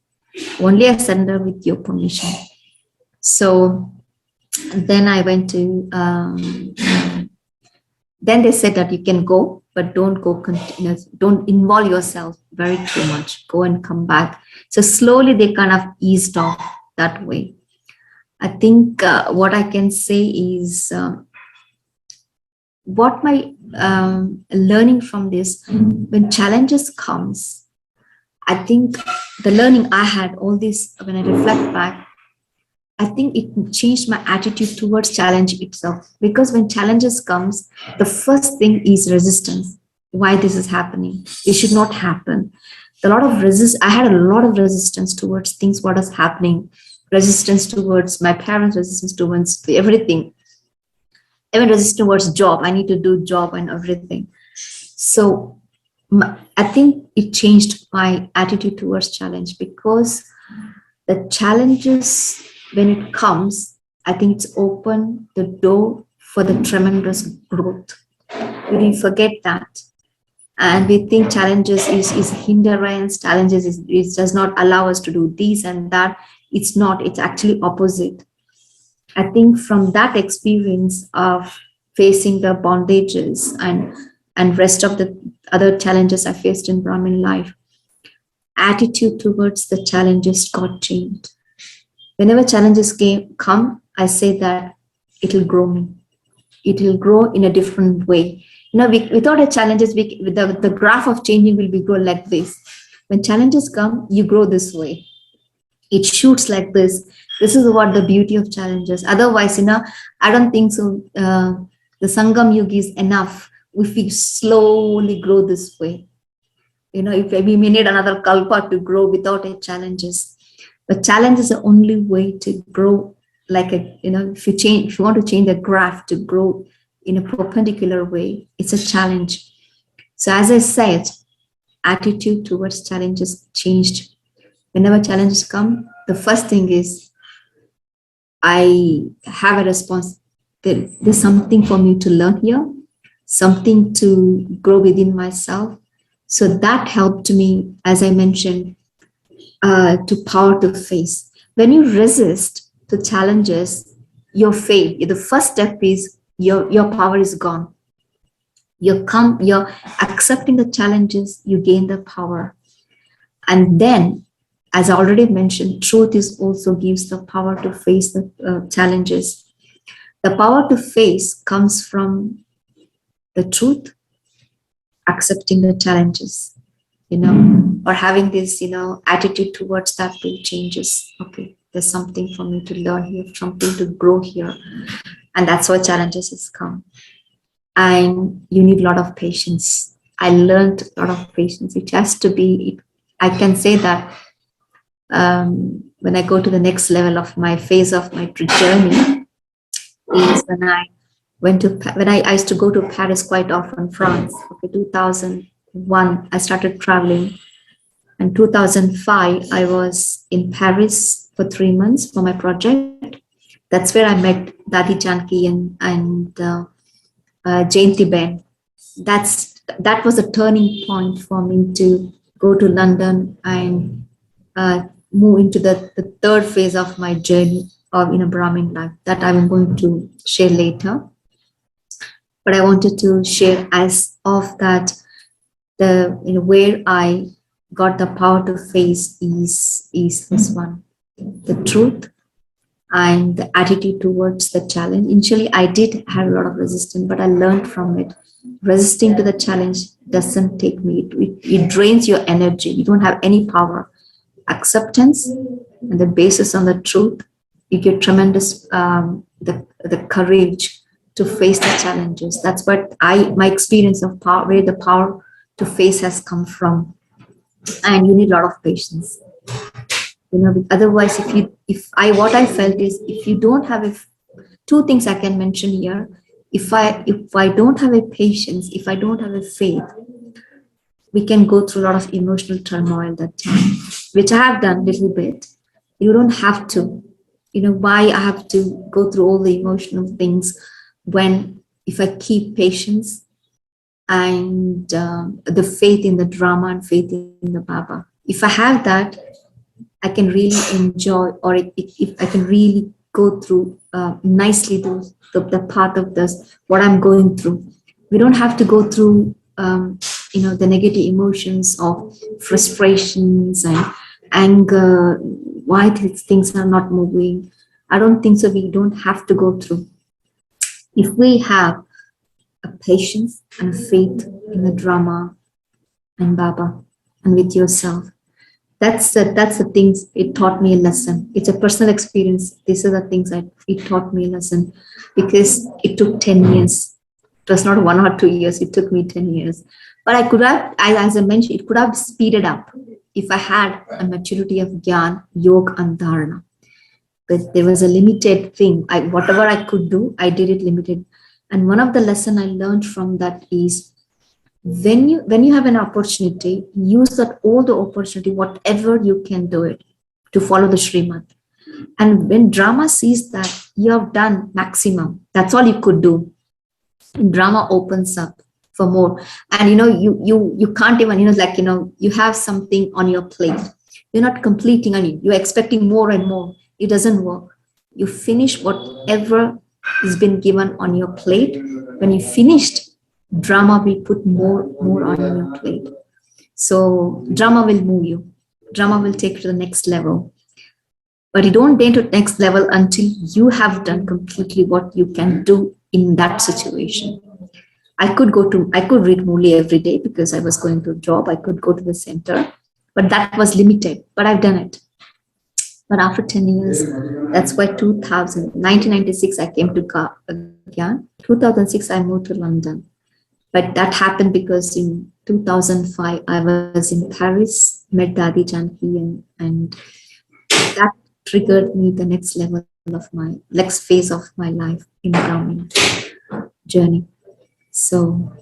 Only I surrender with your permission. So then I went to, then they said that you can go but don't go continuous, don't involve yourself very too much, go and come back. So slowly they kind of eased off that way. I think what I can say is what my learning from this, when challenges comes, I think the learning I had all this, when I reflect back, I think it changed my attitude towards challenge itself. Because when challenges comes, the first thing is resistance. Why this is happening? It should not happen. A lot of resist. I had a lot of resistance towards things. What is happening? Resistance towards my parents. Resistance towards everything. Even resistance towards job. I need to do job and everything. So I think it changed my attitude towards challenge, because the challenges, when it comes, I think it's open the door for the tremendous growth. We didn't forget that. And we think challenges is hindrance, challenges is does not allow us to do this and that. It's not, it's actually opposite. I think from that experience of facing the bondages and rest of the other challenges I faced in Brahmin life, attitude towards the challenges got changed. Whenever challenges come, I say that it'll grow me. It will grow in a different way. Without a challenges, the graph of changing will be grow like this. When challenges come, you grow this way. It shoots like this. This is what the beauty of challenges. Otherwise, I don't think so. The Sangam Yuga is enough if we slowly grow this way. If we may need another kalpa to grow without a challenges. But challenge is the only way to grow. Like if you want to change the graph to grow in a perpendicular way, it's a challenge. So as I said, attitude towards challenges changed. Whenever challenges come, the first thing is I have a response. There's something for me to learn here, something to grow within myself. So that helped me, as I mentioned, to power to face. When you resist to challenges, your faith, the first step is your power is gone. You're accepting the challenges, you gain the power. And then, as I already mentioned, truth is also gives the power to face the challenges. The power to face comes from the truth, accepting the challenges, or having this, attitude towards that will changes. Okay, there's something for me to learn here, something to grow here. And that's why challenges has come. And you need a lot of patience. I learned a lot of patience. It has to be, I can say that when I go to the next level of my phase of my journey is when I used to go to Paris quite often, France. Okay, 2001, I started traveling. In 2005, I was in Paris for 3 months for my project. That's where I met Dadi Janki and Jayanti Ben. That was a turning point for me to go to London and move into the third phase of my journey of Brahmin life that I'm going to share later. But I wanted to share as of that where I got the power to face is this one, the truth and the attitude towards the challenge. Initially, I did have a lot of resistance, but I learned from it. Resisting to the challenge doesn't take me. It drains your energy. You don't have any power. Acceptance and the basis on the truth, you get tremendous the courage to face the challenges. That's what my experience of power, where the power to face has come from. And you need a lot of patience. Otherwise, what I felt is, if you don't have two things I can mention here. If I don't have a patience, if I don't have a faith, we can go through a lot of emotional turmoil that time, which I have done a little bit. You don't have to. Why I have to go through all the emotional things when, if I keep patience and the faith in the drama and faith in the Baba. If I have that, I can really enjoy, or if I can really go through nicely the path of this, what I'm going through. We don't have to go through the negative emotions of frustrations and anger, why these things are not moving. I don't think so. We don't have to go through. If we have a patience and a faith in the drama and Baba and with yourself, that's the things it taught me a lesson. It's a personal experience. These are the things it taught me a lesson, because it took 10 years. It was not 1 or 2 years. It took me 10 years. But I could have, as I mentioned, it could have speeded up if I had a maturity of Gyan, Yoga, and Dharana. But there was a limited thing. Whatever I could do, I did it limited. And one of the lesson I learned from that is, when you have an opportunity, use that all the opportunity, whatever you can do it, to follow the Srimad. And when drama sees that you have done maximum, that's all you could do. And drama opens up for more. And you can't even, you have something on your plate. You're not completing, you're expecting more and more. It doesn't work. You finish whatever has been given on your plate. When you finished, drama will put more on your plate. So drama will move you. Drama will take you to the next level. But you don't get to the next level until you have done completely what you can do in that situation. I could read Murli every day because I was going to a job. I could go to the center, but that was limited. But I've done it. But after 10 years, that's why 1996, I came to Gyan. 2006, I moved to London. But that happened because in 2005, I was in Paris, met Dadi Janki, and that triggered me the next phase of my life in Brahmin journey. So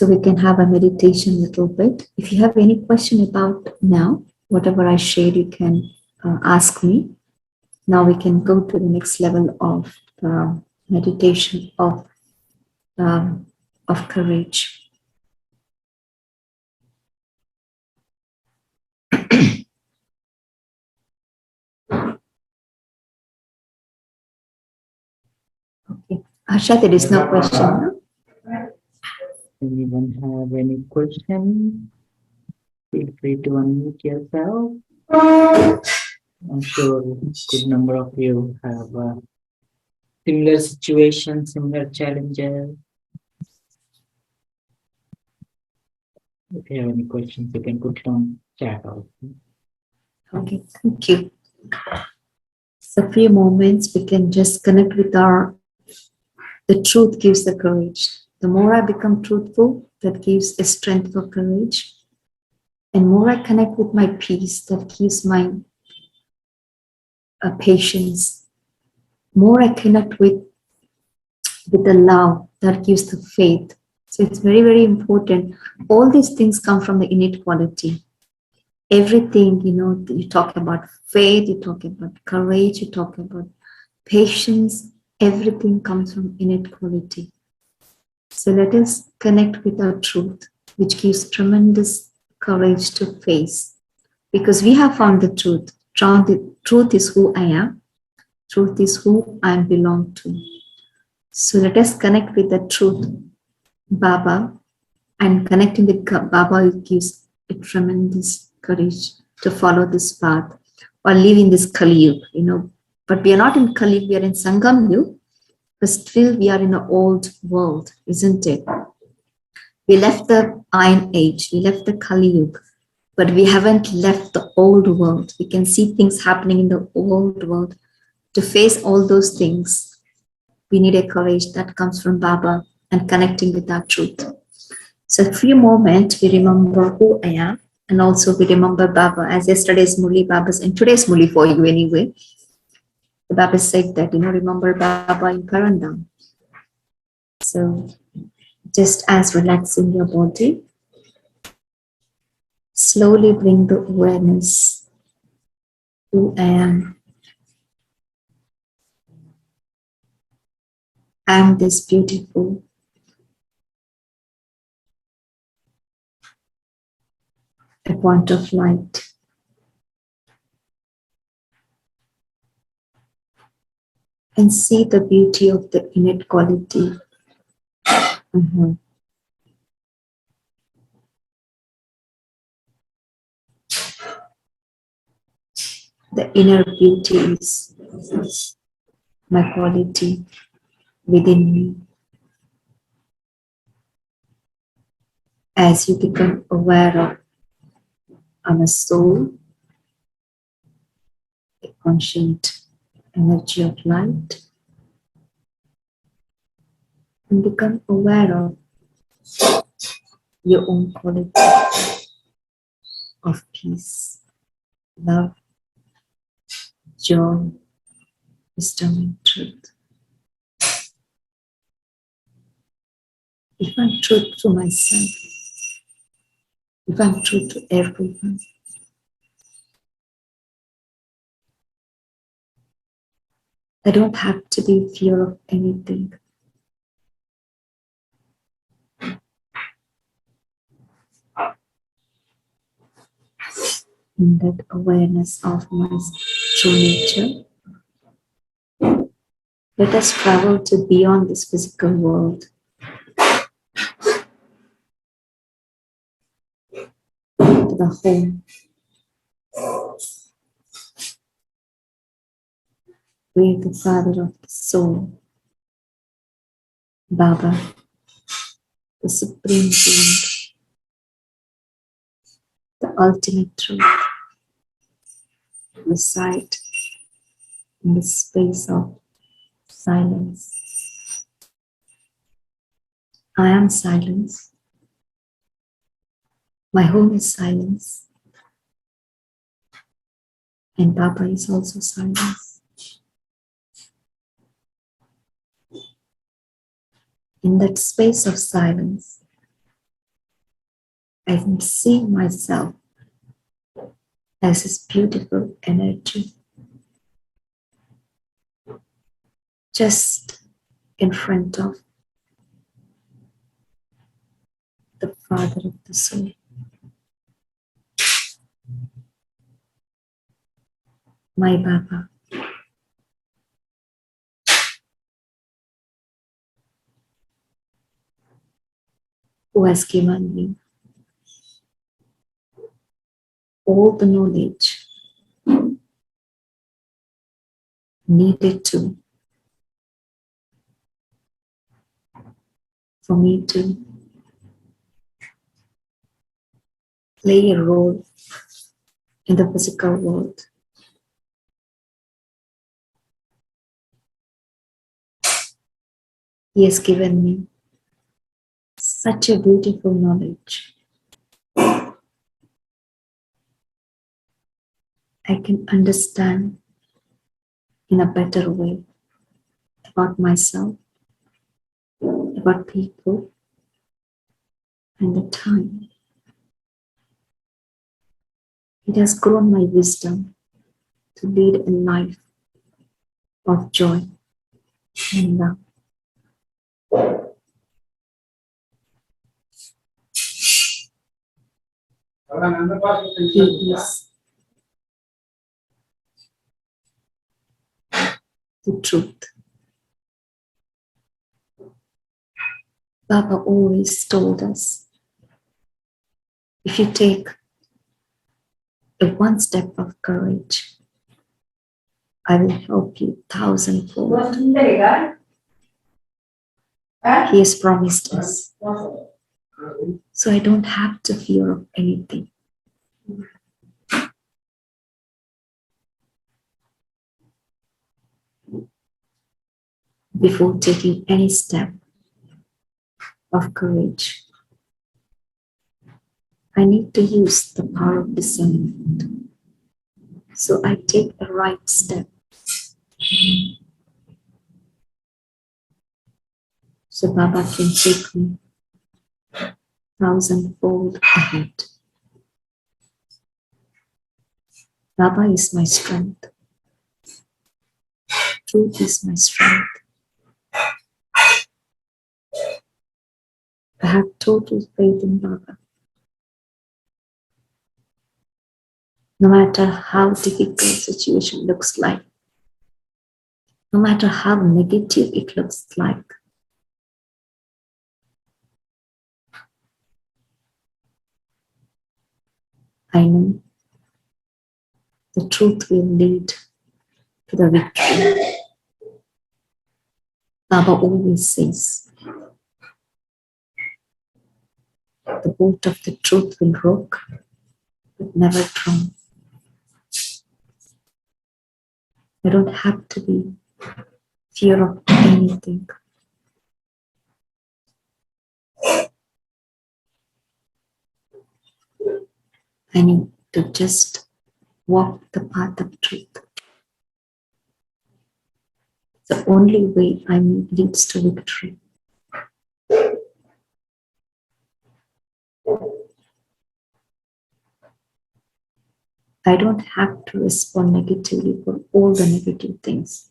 we can have a meditation a little bit. If you have any question about now, whatever I shared, you can ask me. Now we can go to the next level of meditation of courage. Okay, Harsha, there is no question. Anyone have any question? Feel free to unmute yourself. I'm sure a good number of you have similar situations, similar challenges. If you have any questions, you can put it on chat also. Okay, thank you. So a few moments, we can just connect with the truth gives the courage. The more I become truthful, that gives a strength for courage. And more I connect with my peace, that gives my patience. More I connect with the love, that gives the faith. So it's very, very important. All these things come from the innate quality. Everything, you talk about faith, you talk about courage, you talk about patience, everything comes from innate quality. So let us connect with our truth, which gives tremendous courage to face. Because we have found the truth. Truth is who I am. Truth is who I belong to. So let us connect with the truth, Baba, and connecting with Baba gives a tremendous courage to follow this path or live in this Kali Yuga, But we are not in Kali Yuga, we are in Sangam Yuga, but still we are in an old world, isn't it? We left the Iron Age, we left the Kali Yuga, but we haven't left the old world. We can see things happening in the old world. To face all those things, we need a courage that comes from Baba and connecting with our truth. So a few moments, we remember who I am, and also we remember Baba, as yesterday's Murli Baba's, and today's Murli for you anyway. The Baba said that, remember Baba in Karandam. So just as relaxing your body, slowly bring the awareness who I am. I am this beautiful, a point of light. And see the beauty of the innate quality. The inner beauty is my quality within me. As you become aware of I'm a soul, a conscient energy of light, and become aware of your own quality of peace, love, joy, wisdom, and truth. If I'm true to myself, if I'm true to everyone, I don't have to be in fear of anything. In that awareness of my true nature, let us travel to beyond this physical world, to the home where the Father of the soul, Baba, the Supreme Being, the ultimate truth, reside in the space of silence. I am silence. My home is silence. And Baba is also silence. In that space of silence, I can see myself as this beautiful energy just in front of the Father of the soul. My Baba, who has given me all the knowledge needed to for me to play a role in the physical world. He has given me such a beautiful knowledge. I can understand in a better way about myself, about people, and the time. It has grown my wisdom to lead a life of joy and love. He is the truth. Baba always told us, if you take a one step of courage, I will help you thousandfold. He has promised us. So I don't have to fear of anything. Before taking any step of courage, I need to use the power of discernment. So I take the right step. So Baba can take me thousandfold ahead. Baba is my strength. Truth is my strength. I have total faith in Baba. No matter how difficult situation looks like, no matter how negative it looks like, I know the truth will lead to the victory. Baba always says, the boat of the truth will rock, but never drown. I don't have to be fear of anything. I need to just walk the path of truth. The only way I need leads to victory. I don't have to respond negatively for all the negative things.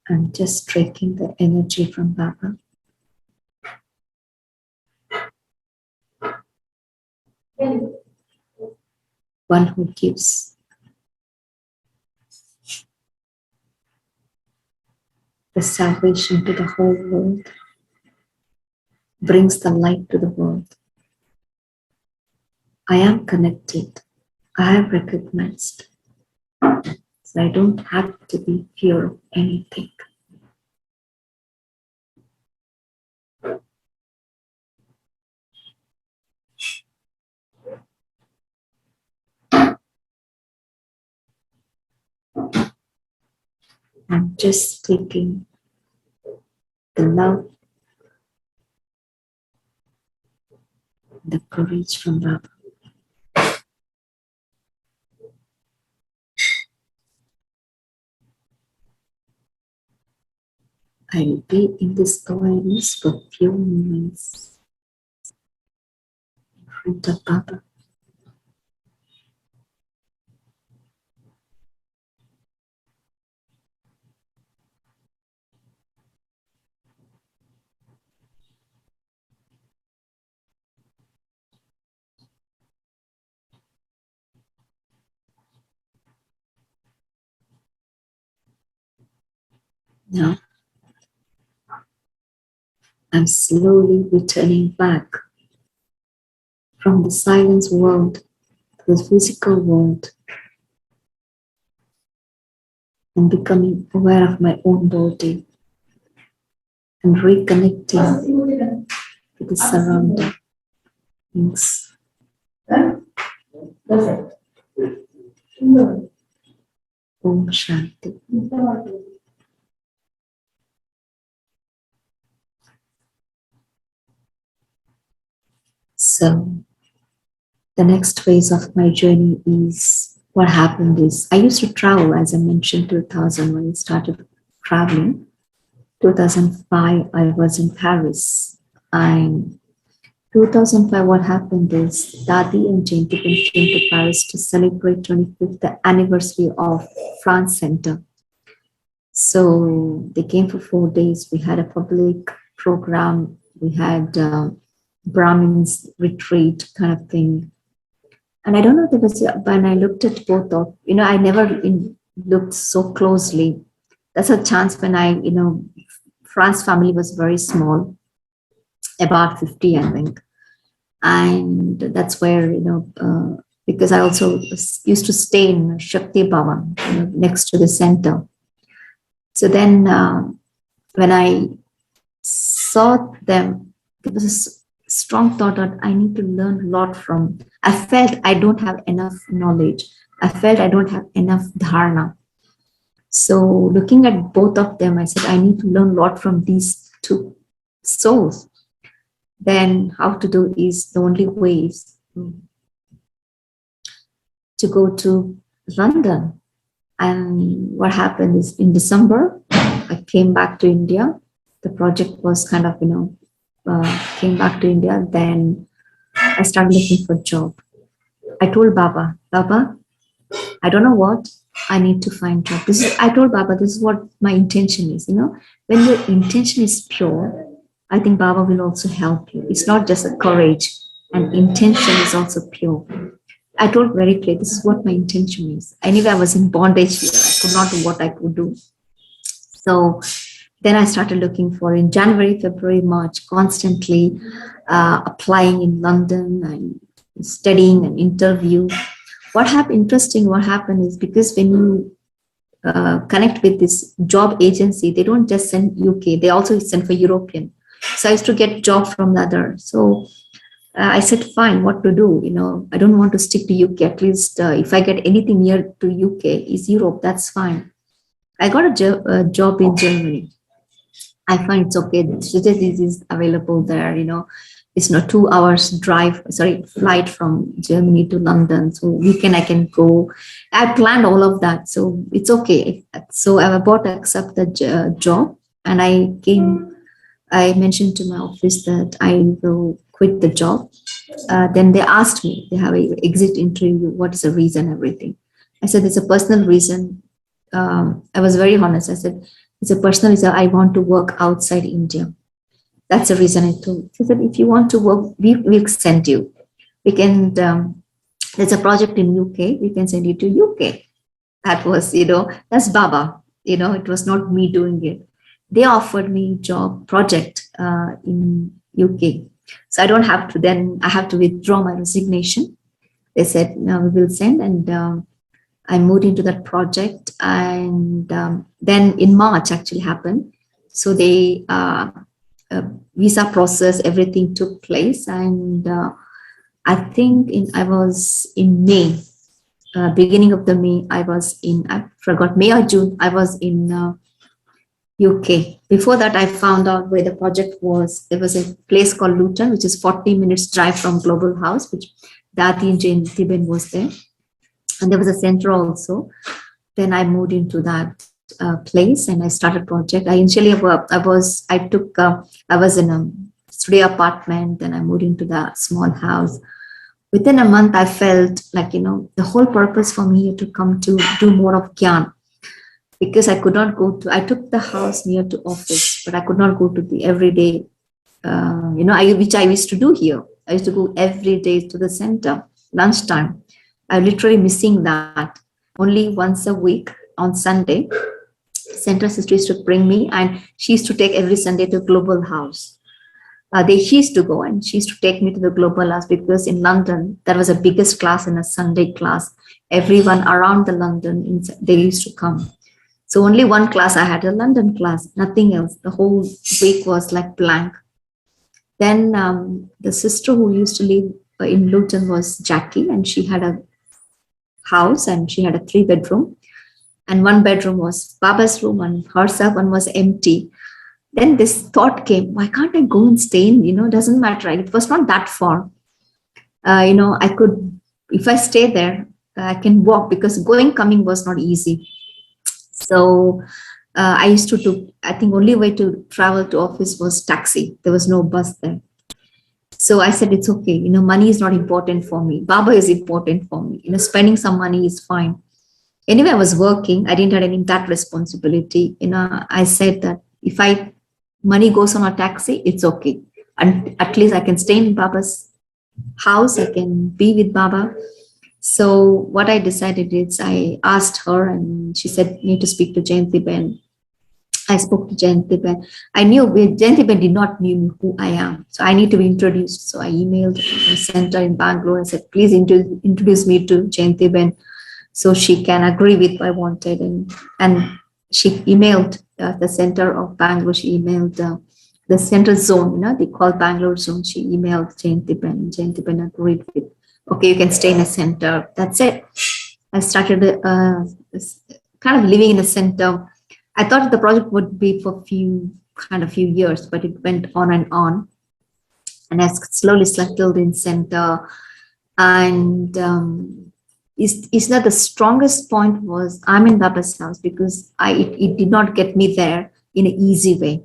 I'm just taking the energy from Baba. One who gives the salvation to the whole world, brings the light to the world. I am connected. I have recognized. So I don't have to be fear of anything. I'm just taking the love, the courage from Baba. I will be in this awareness for few moments in front of Baba. Now, I'm slowly returning back from the silence world to the physical world and becoming aware of my own body and reconnecting to the surroundings. Om Shanti. So, the next phase of my journey is what happened is I used to travel, as I mentioned, 2000 when I started traveling. 2005, I was in Paris. And 2005, what happened is Dadi and Jaintipan came to Paris to celebrate 25th anniversary of France Center. So they came for 4 days. We had a public program. We had Brahmins retreat kind of thing. And I don't know, there was, when I looked at both of, I never looked so closely. That's a chance when France family was very small, about 50, I think. And that's where, because I also used to stay in Shakti Bhavan, next to the center. So then when I saw them, there was a strong thought that I need to learn a lot from. I felt I don't have enough knowledge. I felt I don't have enough dharana. So looking at both of them, I said, I need to learn a lot from these two souls. Then how to do is the only way is to go to London. And what happened is in December, I came back to India. The project was kind of, came back to India. Then I started looking for a job. I told Baba, I don't know what, I need to find job. I told Baba, this is what my intention is. When your intention is pure, I think Baba will also help you. It's not just a courage, and intention is also pure. I told very clear, this is what my intention is. Anyway, I was in bondage here. I could not do what I could do. So then I started looking for in January, February, March, constantly applying in London and studying and interview. What happened is because when you connect with this job agency, they don't just send UK, they also send for European. So I used to get job from the other. So I said, fine, what to do? I don't want to stick to UK. At least if I get anything near to UK is Europe, that's fine. I got a job in Germany. I find it's okay. This is available there. It's not 2 hours drive, sorry, flight from Germany to London. So weekend I can go. I planned all of that, so it's okay. So I'm about to accept the job, and I came. I mentioned to my office that I will quit the job. Then they asked me. They have a exit interview. What is the reason? Everything. I said it's a personal reason. I was very honest. I said it's a personal reason. I want to work outside India. That's the reason I told. She said, if you want to work, we'll send you. We can, there's a project in UK, we can send you to UK. That was, that's Baba. It was not me doing it. They offered me job project in UK. So I don't have to, then I have to withdraw my resignation. They said, no, we will send. And I moved into that project. And then in March actually happened. So they, visa process, everything took place, and I think I was in May, beginning of the May. I forgot, May or June. I was in UK. Before that, I found out where the project was. There was a place called Luton, which is 40 minutes drive from Global House, which Dati and Jane Tiben was there, and there was a center also. Then I moved into that place and I started project. I was in a studio apartment, then I moved into the small house. Within a month, I felt like, the whole purpose for me to come to do more of Gyan, because I could not I took the house near to office, but I could not go to the everyday, which I used to do here. I used to go every day to the center, lunchtime. I'm literally missing that. Only once a week on Sunday, center sister used to bring me, and she used to take every Sunday to Global House. She used to go and she used to take me to the Global House, because in London that was the biggest class in a Sunday class. Everyone around the London, they used to come. So only one class, I had a London class, nothing else. The whole week was like blank. Then the sister who used to live in Luton was Jackie, and she had a house and she had a 3-bedroom. And 1 bedroom was Baba's room and Harsha, one was empty. Then this thought came, why can't I go and stay in, doesn't matter. It was not that far. I could, if I stay there, I can walk, because going, coming was not easy. So I used to do, I think only way to travel to office was taxi. There was no bus there. So I said, it's okay. Money is not important for me. Baba is important for me. Spending some money is fine. Anyway, I was working. I didn't have any that responsibility. I said that if money goes on a taxi, it's okay. And at least I can stay in Baba's house. I can be with Baba. So what I decided is I asked her, and she said, need to speak to Jayanti Ben. I spoke to Jayanti Ben. I knew Jayanti Ben did not know who I am. So I need to be introduced. So I emailed the center in Bangalore and said, please introduce me to Jayanti Ben, so she can agree with what I wanted. And she emailed the center of Bangalore. She emailed the central zone, they call Bangalore zone. She emailed Jayanti Ben. Jayanti Ben agreed with, okay, you can stay in a center. That's it. I started kind of living in a center. I thought the project would be for a few years, but it went on. And I slowly settled in center. And is that the strongest point was I'm in Baba's house, because it did not get me there in an easy way.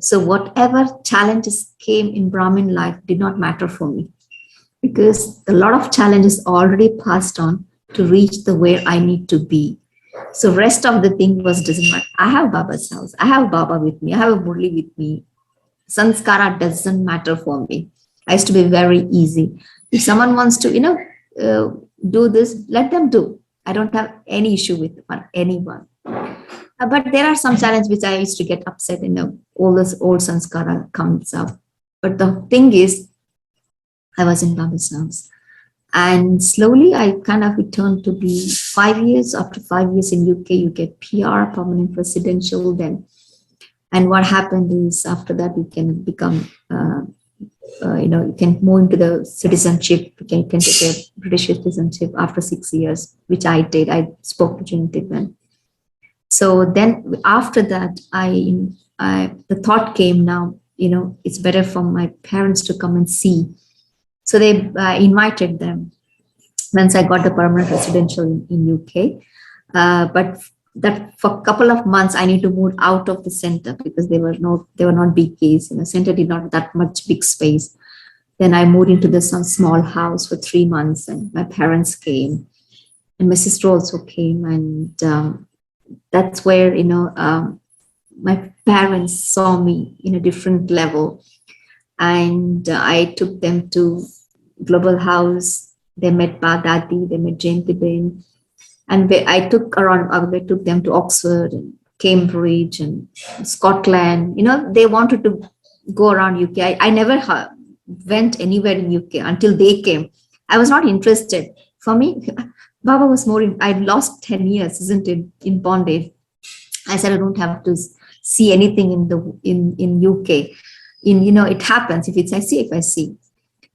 So whatever challenges came in Brahmin life did not matter for me, because a lot of challenges already passed on to reach the where I need to be. So rest of the thing doesn't matter. I have Baba's house. I have Baba with me. I have a Murli with me. Sanskara doesn't matter for me. I used to be very easy. If someone wants to, do this, let them do. I don't have any issue with anyone. But there are some challenges which I used to get upset, all this old sanskara comes up. But the thing is, I was in Baba's house. And slowly I kind of returned to be 5 years. After 5 years in UK, you get PR, permanent residential then. And what happened is after that, you can become, you can move into the citizenship. You can take a British citizenship after 6 years, which I did. I spoke to Jane Tippen. So then after that, the thought came now, it's better for my parents to come and see. So they invited them once I got the permanent residential in UK. But that for a couple of months, I need to move out of the center because they were not big case. Center did not that much big space. Then I moved into some small house for 3 months, and my parents came, and my sister also came, and that's where my parents saw me in a different level, and I took them to Global House. They met Dadi, they met Jayanti Ben, and I took them to Oxford and Cambridge and Scotland. They wanted to go around UK. I never went anywhere in UK until they came. I was not interested. For me, Baba was more. I lost 10 years, isn't it, in bondage. I said I don't have to see anything in UK. It happens if I see.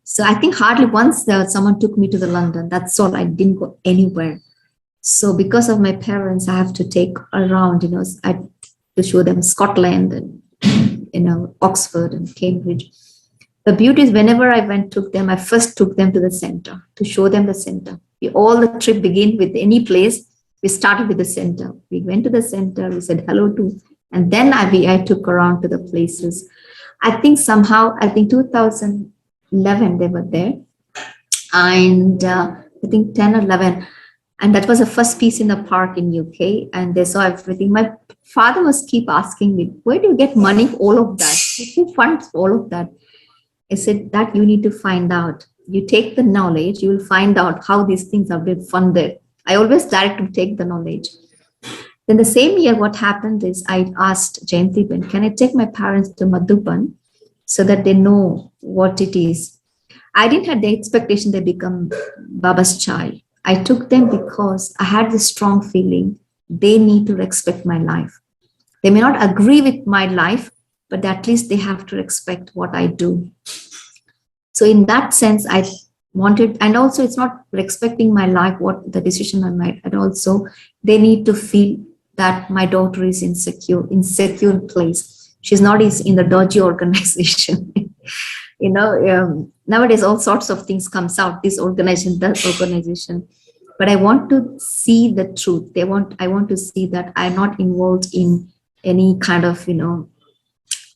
So I think hardly once someone took me to the London. That's all. I didn't go anywhere. So because of my parents, I have to take around. To show them Scotland and Oxford and Cambridge. The beauty is whenever I took them, I first took them to the center to show them the center. All the trip began with any place. We started with the center. We went to the center. We said hello to, and then I took around to the places. I think 2011 they were there, and I think 10 or 11, and that was the first piece in the park in UK, and they saw everything. My father was keep asking me, where do you get money for all of that? Who funds all of that? I said that you need to find out. You take the knowledge, you will find out how these things have been funded. I always direct to take the knowledge. Then the same year, what happened is I asked Jayanti Ben, can I take my parents to Madhuban so that they know what it is? I didn't have the expectation they become Baba's child. I took them because I had this strong feeling they need to respect my life. They may not agree with my life, but at least they have to respect what I do. So in that sense, I wanted, and also it's not respecting my life, what the decision I made, and also they need to feel that my daughter is in secure place. She's not in the dodgy organization. Nowadays all sorts of things comes out, this organization, that organization. But I want to see the truth. I want to see that I'm not involved in any kind of,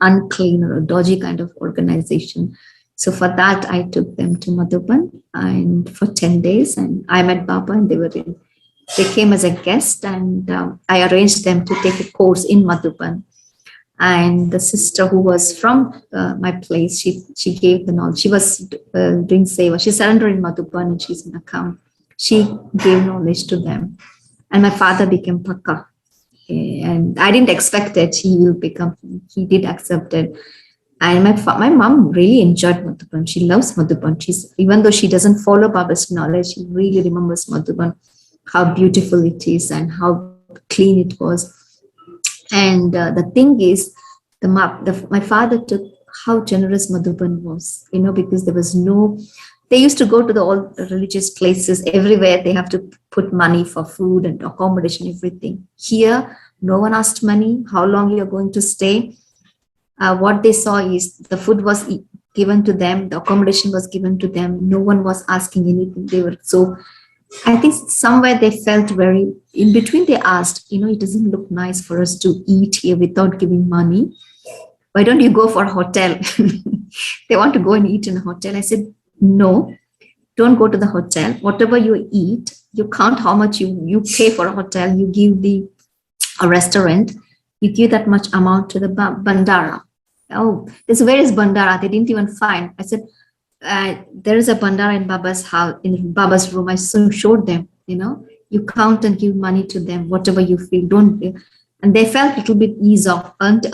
unclean or dodgy kind of organization. So for that, I took them to Madhuban and for 10 days, and I met Baba, and they came as a guest, and I arranged them to take a course in Madhuban. And the sister who was from my place, she gave the knowledge. She was doing seva. She surrendered in Madhuban, and she's an account. She gave knowledge to them. And my father became Pakka. And I didn't expect it. He did accept it. And my mom really enjoyed Madhuban. She loves Madhuban. Even though she doesn't follow Baba's knowledge, she really remembers Madhuban, how beautiful it is and how clean it was. And the thing is, my father took how generous Madhuban was, because there was they used to go to all religious places everywhere. They have to put money for food and accommodation, everything. Here, no one asked money, how long you're going to stay. What they saw is the food was given to them, the accommodation was given to them. No one was asking anything. I think somewhere they felt very, in between they asked, it doesn't look nice for us to eat here without giving money. Why don't you go for a hotel? They want to go and eat in a hotel. I said, no, don't go to the hotel. Whatever you eat, you count how much you pay for a hotel. You give a restaurant, you give that much amount to the bandara. Oh, where is bandara? They didn't even find. I said, there is a bandara in Baba's house, in Baba's room. I showed them, you count and give money to them, whatever you feel. Don't, and they felt a little bit ease off. And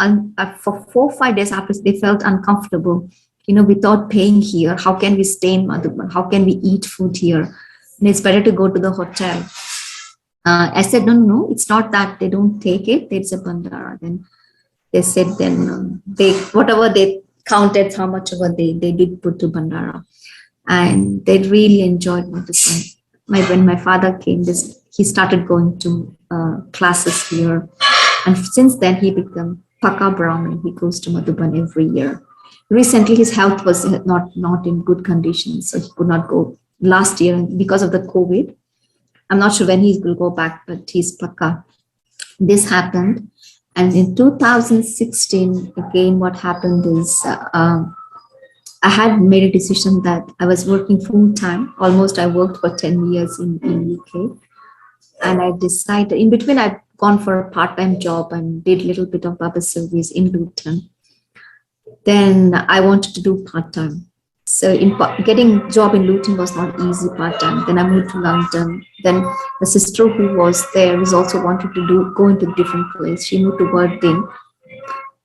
for 4 or 5 days after, they felt uncomfortable. Without paying here, how can we stay in Madhuban? How can we eat food here? And it's better to go to the hotel. I said, no, no, no, it's not that they don't take it. There's a bandara. Then they said, then they whatever they counted, how much ever they did put to bandara, and they really enjoyed Madhuban. When my father came, he started going to classes here, and since then he became Paka Brahmin. He goes to Madhuban every year. Recently, his health was not in good condition, so he could not go last year because of the COVID. I'm not sure when he will go back, but he's Paka. This happened. And in 2016, again, what happened is I had made a decision that I was working full time. Almost, I worked for 10 years in UK. And I decided, in between, I'd gone for a part-time job and did a little bit of Baba service in Luton. Then I wanted to do part-time. So getting job in Luton was not easy part-time. Then I moved to London. Then the sister who was there was also wanted to go into a different place. She moved to Worthing.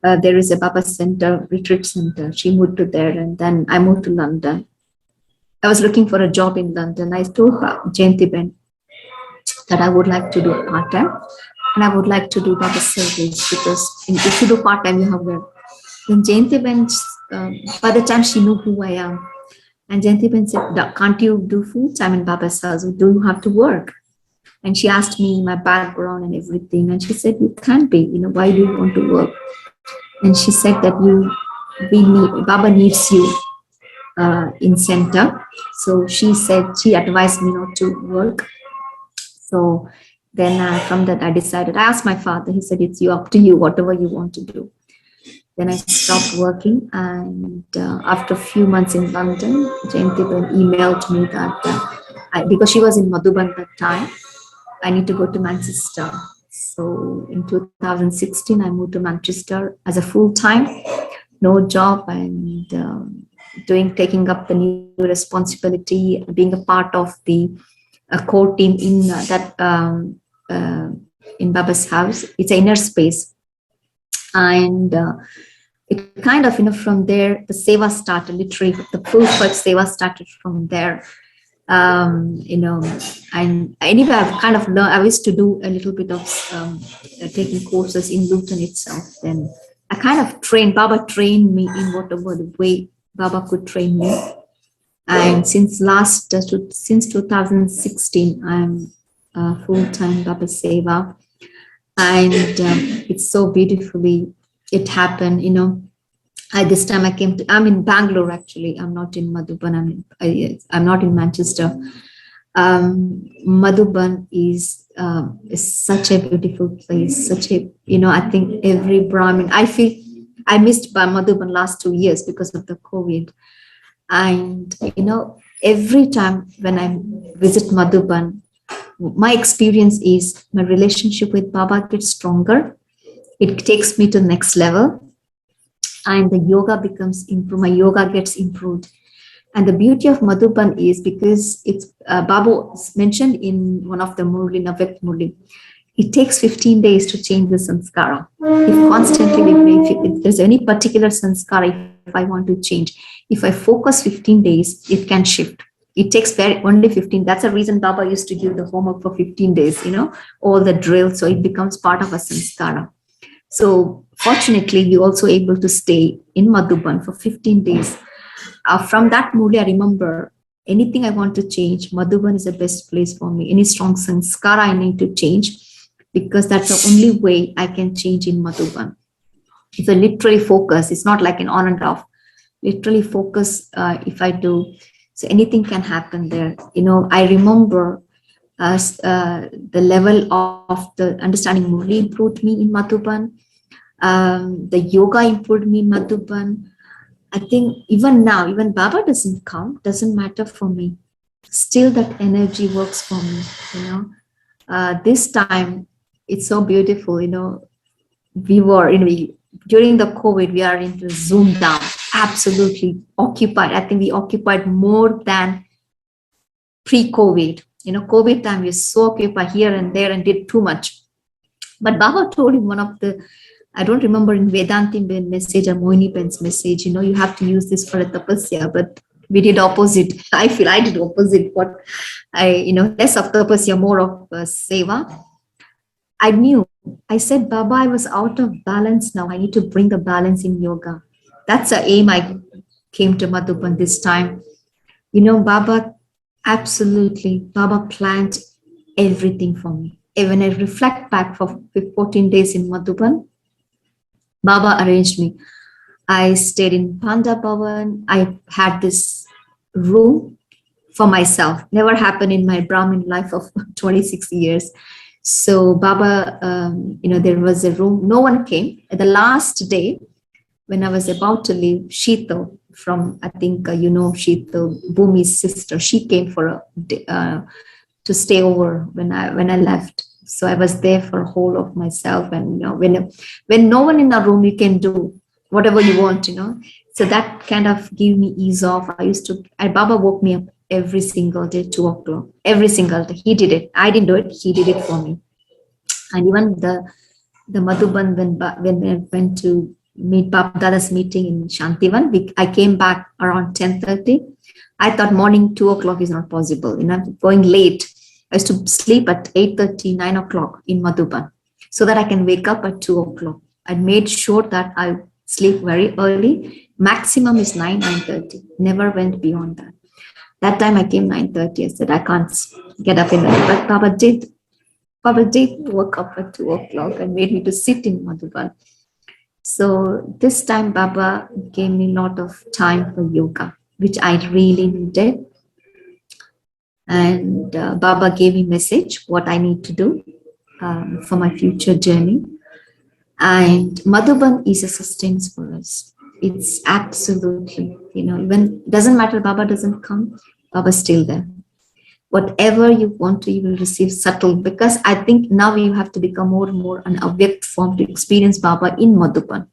There is a Baba Center, retreat center. She moved to there, and then I moved to London. I was looking for a job in London. I told Jayanti Ben that I would like to do part-time, and I would like to do Baba service, because if you do part-time, you have work. Then Jayanti Ben, by the time she knew who I am, and Jayanti Ben said, can't you do full-time in Baba's house? Do you have to work? And she asked me my background and everything. And she said, you can't be, why do you want to work? And she said that Baba needs you in center. So she advised me not to work. So then from that, I decided, I asked my father, he said, it's up to you, whatever you want to do. Then I stopped working, and after a few months in London, Jayanti Ben emailed me that because she was in Madhuban at that time, I need to go to Manchester. So in 2016, I moved to Manchester as a full-time, no job, and taking up the new responsibility, being a part of the core team in Baba's house. It's an inner space. And it kind of, from there, the seva started, literally, the full-fledged seva started from there. And anyway, I've kind of learned, I used to do a little bit of taking courses in Luton itself. Then I kind of Baba trained me in whatever the way Baba could train me. And since 2016, I'm full-time Baba Seva. And it's so beautifully, it happened, this time I'm in Bangalore, actually. I'm not in Madhuban. I'm not in Manchester. Madhuban is such a beautiful place. I think every Brahmin, I missed by Madhuban last 2 years because of the COVID. And, every time when I visit Madhuban, my experience is my relationship with Baba gets stronger. It takes me to the next level. And the yoga becomes improved. My yoga gets improved. And the beauty of Madhuban is because it's Baba mentioned in one of the Murli, Navyat Murli, it takes 15 days to change the sanskara. If constantly if there's any particular sanskara, if I want to change, if I focus 15 days, it can shift. It takes only 15. That's the reason Baba used to give the homework for 15 days, all the drills. So it becomes part of a sanskara. So fortunately, we also able to stay in Madhuban for 15 days. From that Murli, I remember anything I want to change, Madhuban is the best place for me. Any strong sanskara I need to change, because that's the only way I can change in Madhuban. If I literally focus, it's not like an on and off. Literally focus if I do. So anything can happen there. I remember the level of the understanding Murli improved me in Madhuban. The yoga improved me in Madhuban. I think even now, even Baba doesn't come, doesn't matter for me. Still that energy works for me, This time, it's so beautiful, we were, during the COVID, we are into Zoom down. absolutely occupied. I think we occupied more than pre-COVID. COVID time we were so occupied here and there and did too much. But Baba told in one of the, I don't remember in Vedanti message or Mohini Pen's message, you have to use this for a tapasya, but we did opposite. I feel I did opposite. What less of tapasya, more of seva. I knew. I said, Baba, I was out of balance now. I need to bring the balance in yoga. That's the aim I came to Madhuban this time. Baba, absolutely, Baba planned everything for me. When I reflect back for 14 days in Madhuban, Baba arranged me. I stayed in Panda Bhavan. I had this room for myself. Never happened in my Brahmin life of 26 years. So Baba, there was a room. No one came. At the last day, when I was about to leave, Shito from, I think, Shito, Bhumi's sister, she came for to stay over when I left. So I was there for a whole of myself. And, when no one in the room, you can do whatever you want, So that kind of gave me ease off. Baba woke me up every single day, 2 o'clock, every single day. He did it. I didn't do it. He did it for me. And even the Madhuban, when I went to meet Bab Dada's meeting in Shantivan, I came back around 10:30. I thought morning 2 o'clock is not possible. Going late. I used to sleep at 8:30, 9 o'clock in Madhuban so that I can wake up at 2 o'clock. I made sure that I sleep very early. Maximum is 9:30. Never went beyond that. That time I came 9:30. I said, I can't get up in that. But Baba did. Baba did woke up at 2 o'clock and made me to sit in Madhuban. So this time Baba gave me a lot of time for yoga, which I really needed. And Baba gave me message what I need to do for my future journey. And Madhuban is a sustenance for us. It's absolutely, even doesn't matter, Baba doesn't come, Baba's still there. Whatever you want to, you will receive subtle, because I think now you have to become more and more an avyakt form to experience Baba in Madhuban.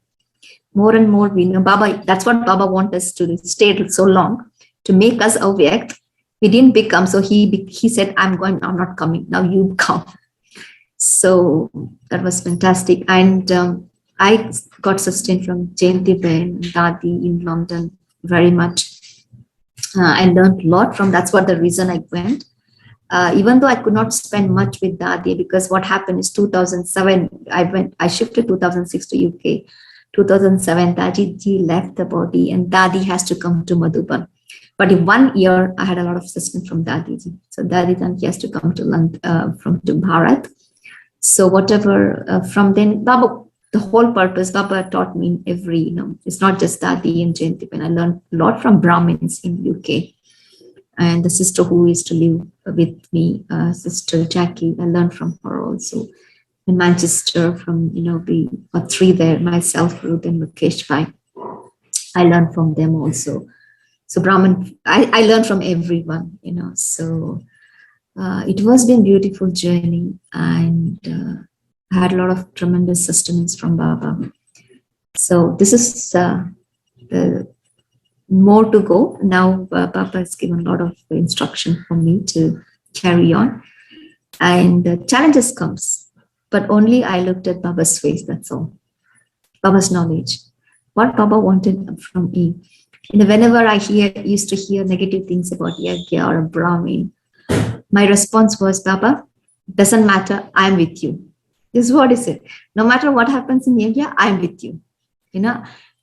More and more we know Baba, that's what Baba wants us to stay so long, to make us avyakt. We didn't become, so he said, I'm not coming, now you come. So that was fantastic. And I got sustained from Jayanti Ben and Dadi in London very much. I learned a lot from, that's what the reason I went. Even though I could not spend much with Dadi, because what happened is 2007, I shifted 2006 to UK. 2007, Dadi left the body and Dadi has to come to Madhuban. But in 1 year, I had a lot of assistance from Dadi. So Dadi, he has to come to London, to Bharat. So whatever, from then, Baba, the whole purpose, Baba taught me in every, it's not just Dadi and Jayantipen. I learned a lot from Brahmins in UK. And the sister who used to live with me, Sister Jackie, I learned from her also. In Manchester, from, we were 3 there, myself, Ruth and Mukesh Bhai. I learned from them also. So Brahmin, I learned from everyone, so it was been beautiful journey, and I had a lot of tremendous sustenance from Baba. So this is more to go. Now Baba has given a lot of instruction for me to carry on, and challenges comes, but only I looked at Baba's face, that's all. Baba's knowledge, what Baba wanted from me. Whenever I used to hear negative things about Yagya or Brahmin, my response was, Baba, doesn't matter, I'm with you. This is what he said. No matter what happens in Yagya, I'm with you.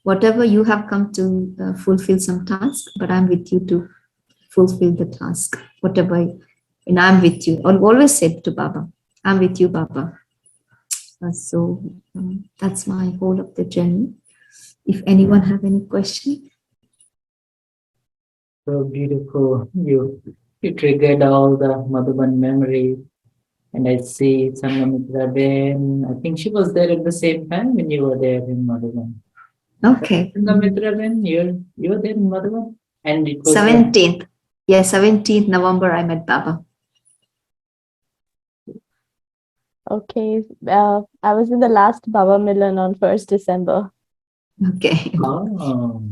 Whatever you have come to fulfill some task, but I'm with you to fulfill the task. Whatever, I'm with you. I'll always say to Baba, I'm with you, Baba. So that's my whole of the journey. If anyone have any question. So beautiful. You triggered all the Madhuban memories. And I see Sangamitra Ben. I think she was there at the same time when you were there in Madhuban. Okay. Sangamitra Ben, you were there in Madhuban? And it was 17th. Yeah, 17th November I met Baba. Okay. I was in the last Baba Milan on 1st December. Okay. Oh.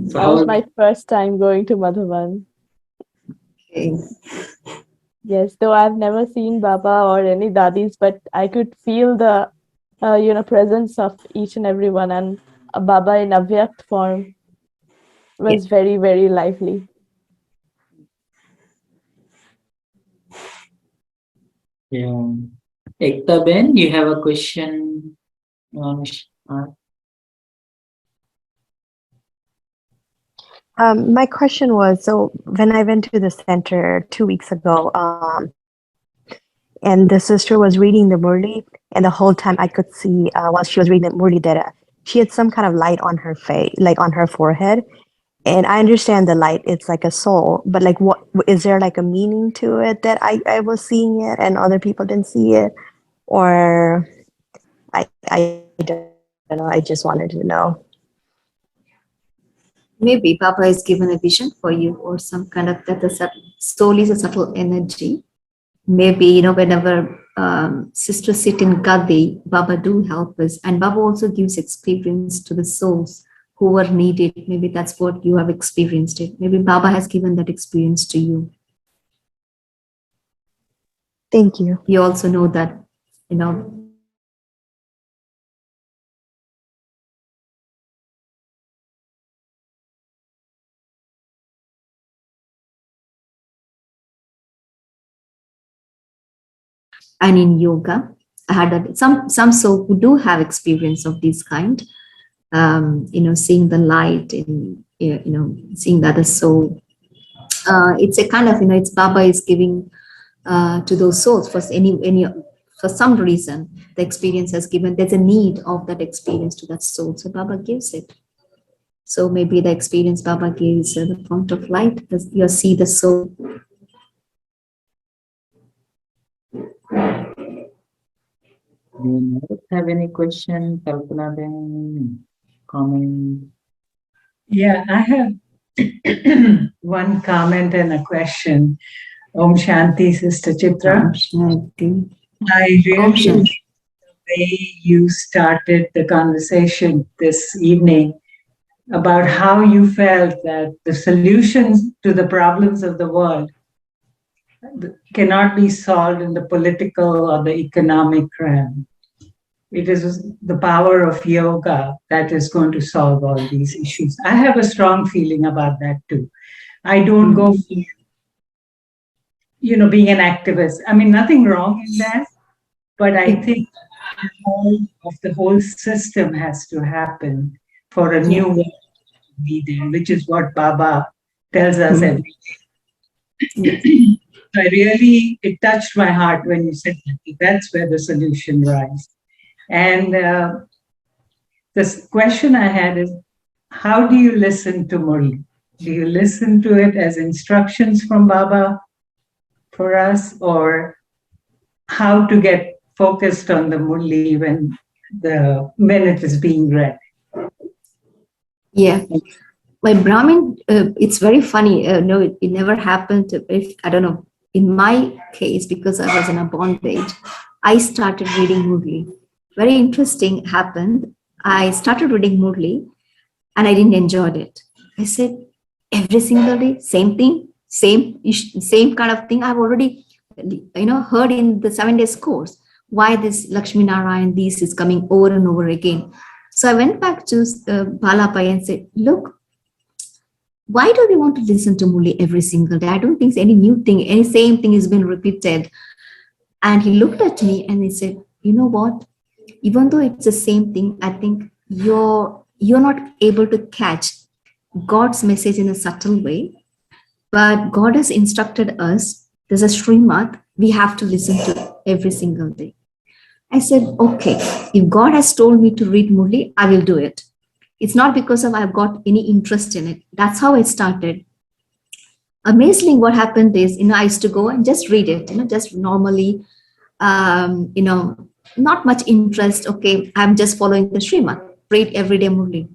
So That was my first time going to Madhuban. Okay. Yes, though I've never seen Baba or any dadis, but I could feel the presence of each and everyone, and a Baba in Avyakt form was very, very lively. yeah. Ekta Ben, you have a question you want to ask? My question was, so when I went to the center 2 weeks ago, and the sister was reading the Murli, and the whole time I could see while she was reading the Murli that she had some kind of light on her face, like on her forehead. And I understand the light, it's like a soul, but like what is there like a meaning to it that I was seeing it and other people didn't see it? Or I don't know, I just wanted to know. Maybe Baba has given a vision for you, or some kind of that the soul is a subtle energy. Maybe, whenever sisters sit in Gadi, Baba do help us. And Baba also gives experience to the souls who are needed. Maybe that's what you have experienced it. Maybe Baba has given that experience to you. Thank you. You also know that, Baba is giving you experience of the souls who are needed. And in yoga, I had some soul who do have experience of this kind. Seeing the light in, seeing the other soul. It's a kind of, it's Baba is giving to those souls for any for some reason the experience has given. There's a need of that experience to that soul, so Baba gives it. So maybe the experience Baba gives the fount of light. You see the soul. Do you have any question, Kalpana Ben? Comment? Yeah, I have one comment and a question. Om Shanti, Sister Chitra. Shanti. I Om really Shanti. like the way you started the conversation this evening about how you felt that the solutions to the problems of the world cannot be solved in the political or the economic realm. It is the power of yoga that is going to solve all these issues. I have a strong feeling about that too. I don't go for, being an activist. I mean, nothing wrong in that, but I think the whole system has to happen for a new world to be there, which is what Baba tells us every day. So it touched my heart when you said that. That's where the solution lies. And this question I had is, how do you listen to Murli? Do you listen to it as instructions from Baba for us, or how to get focused on the Murli when it is being read? Yeah. My Brahmin, it's very funny. No, it never happened. If I don't know, in my case, because I was in a bondage, I started reading Murli. Very interesting happened. I started reading Murli, and I didn't enjoy it. I said, every single day, same thing, same kind of thing. I've already, heard in the 7 days course. Why this Lakshmi Narayan, this is coming over and over again. So I went back to Balapai and said, look, why do we want to listen to Murli every single day? I don't think any new thing, any same thing has been repeated. And he looked at me and he said, you know what? Even though it's the same thing, I think you're not able to catch God's message in a subtle way. But God has instructed us, there's a Srimad, we have to listen to every single day. I said, okay, if God has told me to read Murli, I will do it. It's not because I've got any interest in it. That's how I started. Amazingly, what happened is, I used to go and just read it, just normally, not much interest. Okay, I'm just following the Srimad, read every day Murli.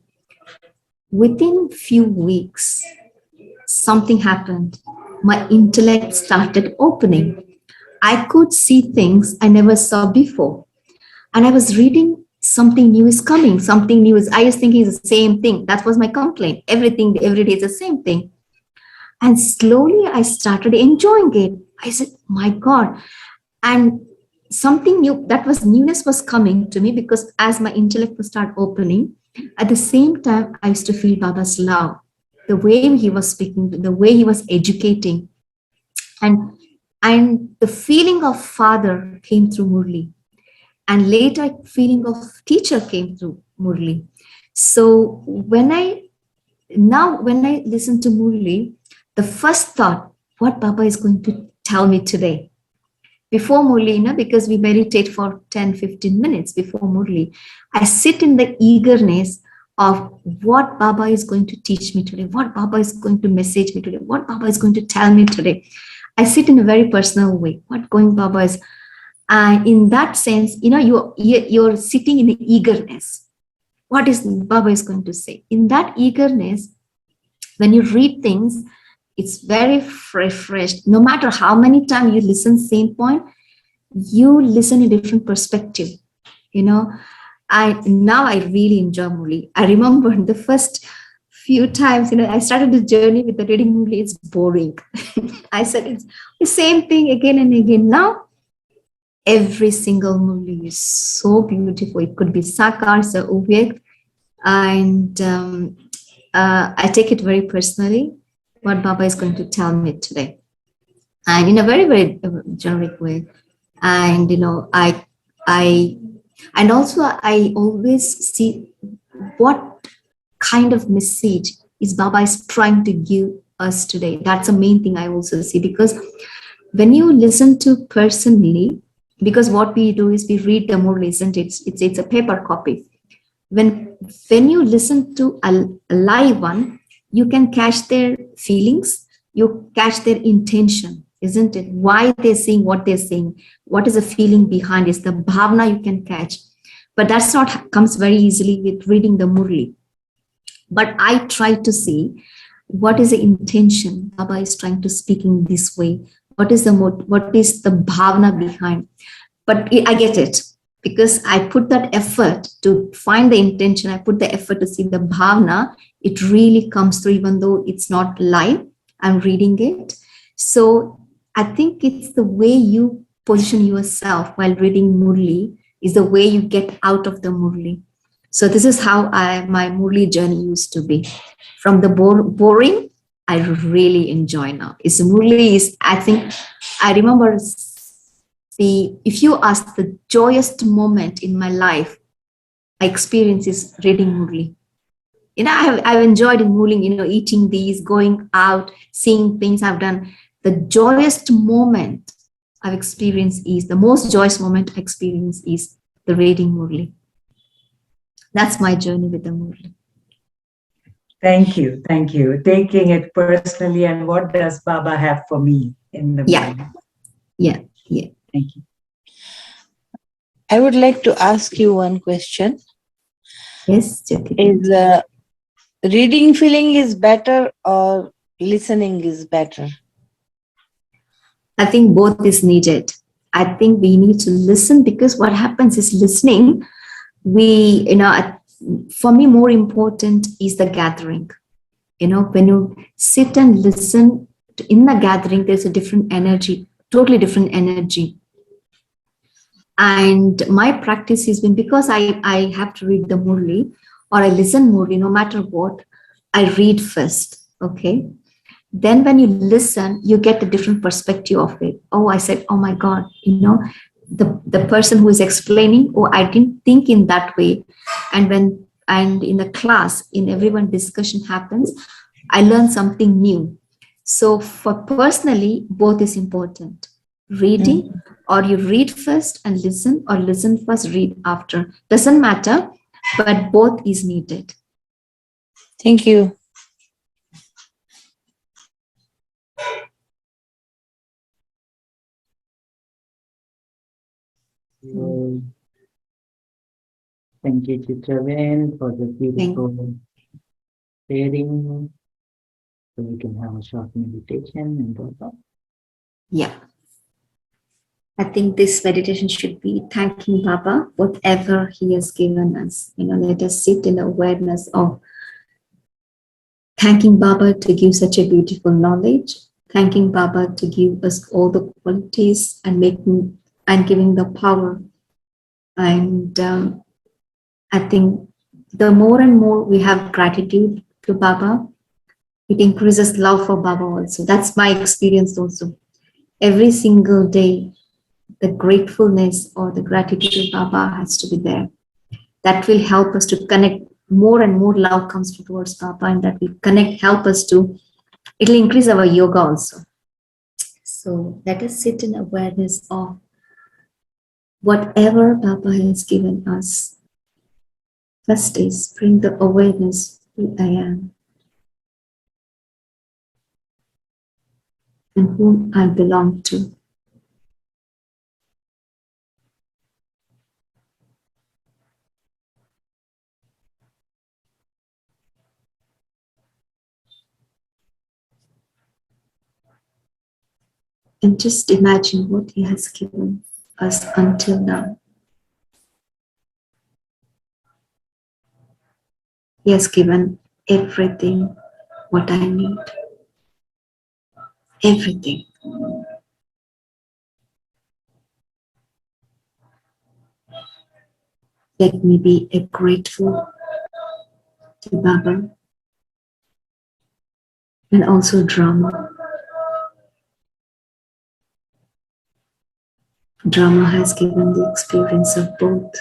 Within few weeks, something happened. My intellect started opening. I could see things I never saw before. And I was reading something new is coming, something new is, I was thinking it's the same thing. That was my complaint. Everything, every day is the same thing. And slowly I started enjoying it. I said, my God. And something new, that was newness was coming to me, because as my intellect was start opening, at the same time, I used to feel Baba's love, the way he was speaking, the way he was educating. And the feeling of father came through Murli. And later feeling of teacher came through Murli. So when I listen to Murli, the first thought, what Baba is going to tell me today. Before Murli, because we meditate for 10-15 minutes before Murli, I sit in the eagerness of what Baba is going to teach me today, what Baba is going to message me today, what Baba is going to tell me today. I sit in a very personal way, what going Baba is. In that sense, you're sitting in eagerness. What is Baba is going to say? In that eagerness, when you read things, it's very refreshed. No matter how many times you listen same point, you listen a different perspective. I really enjoy Murli. I remember the first few times, I started the journey with the reading Murli. It's boring. I said it's the same thing again and again. Now, every single Murli is so beautiful. It could be Sakar, so Uvyek, and I take it very personally, what Baba is going to tell me today, and in a very, very generic way. And and also I always see what kind of message is Baba is trying to give us today. That's the main thing I also see, because when you listen to personally, because what we do is we read the Murli, isn't it? It's a paper copy. When you listen to a live one, you can catch their feelings, you catch their intention, isn't it? Why they're saying what they're saying, what is the feeling behind it, the bhavna you can catch. But that's not comes very easily with reading the Murli. But I try to see what is the intention Baba is trying to speak in this way. What is the bhavna behind? But I get it, because I put that effort to find the intention. I put the effort to see the bhavna. It really comes through, even though it's not live. I'm reading it. So I think it's the way you position yourself while reading Murli is the way you get out of the Murli. So this is how my Murli journey used to be. From the boring, I really enjoy now. It's Murli is, I think, I remember if you ask the joyous moment in my life, I experience is reading Murli. I've enjoyed Murli, eating these, going out, seeing things I've done. The joyous moment I've experienced is, the most joyous moment I experience is the reading Murli. That's my journey with the Murli. Thank you. Thank you. Taking it personally, and what does Baba have for me in the morning? Yeah. Thank you. I would like to ask you one question. Yes, Is reading feeling is better or listening is better? I think both is needed. I think we need to listen, because what happens is listening, for me, more important is the gathering. When you sit and listen in the gathering, there's a different energy, totally different energy. And my practice has been, because I have to read the Murli or I listen Murli, no matter what, I read first, okay? Then when you listen, you get a different perspective of it. Oh, I said, oh my God, the person who is explaining, oh, I didn't think in that way. And in the class, in everyone discussion happens, I learn something new. So for personally, both is important. Reading, or you read first and listen, or listen first, read after. Doesn't matter, but both is needed. Thank you. Thank you, Chitra, for the beautiful sharing. So we can have a short meditation and go back. Yeah. I think this meditation should be thanking Baba, whatever he has given us. Let us sit in awareness of thanking Baba to give such a beautiful knowledge, thanking Baba to give us all the qualities and giving the power. And I think the more and more we have gratitude to Baba, it increases love for Baba also. That's my experience also. Every single day, the gratefulness or the gratitude to Baba has to be there. That will help us to connect. More and more love comes towards Baba, and that will connect, help us to, it'll increase our yoga also. So let us sit in awareness of whatever Baba has given us. First is bring the awareness who I am and whom I belong to. And just imagine what he has given us until now. He has given everything what I need. Everything. Let me be grateful to Baba and also drama. Drama has given the experience of both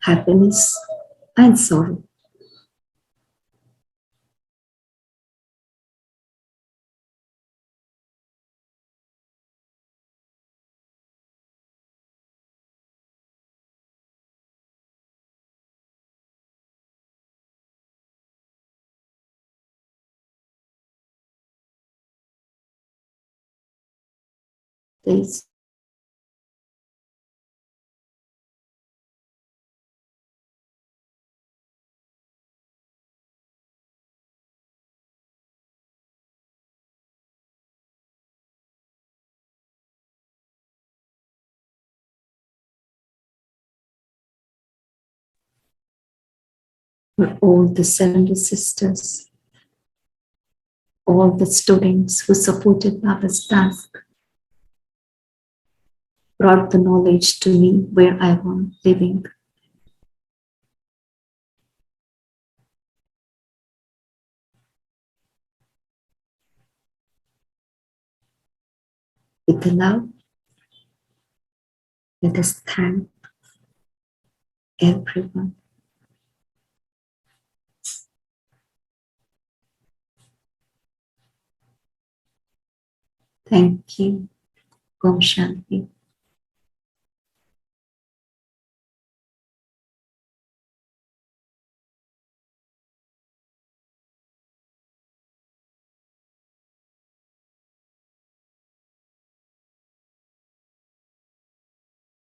happiness and sorrow. There's for all the 70 sisters, all the students who supported Baba's task, brought the knowledge to me where I am living. With the love, let us thank everyone. Thank you. Om Shanti.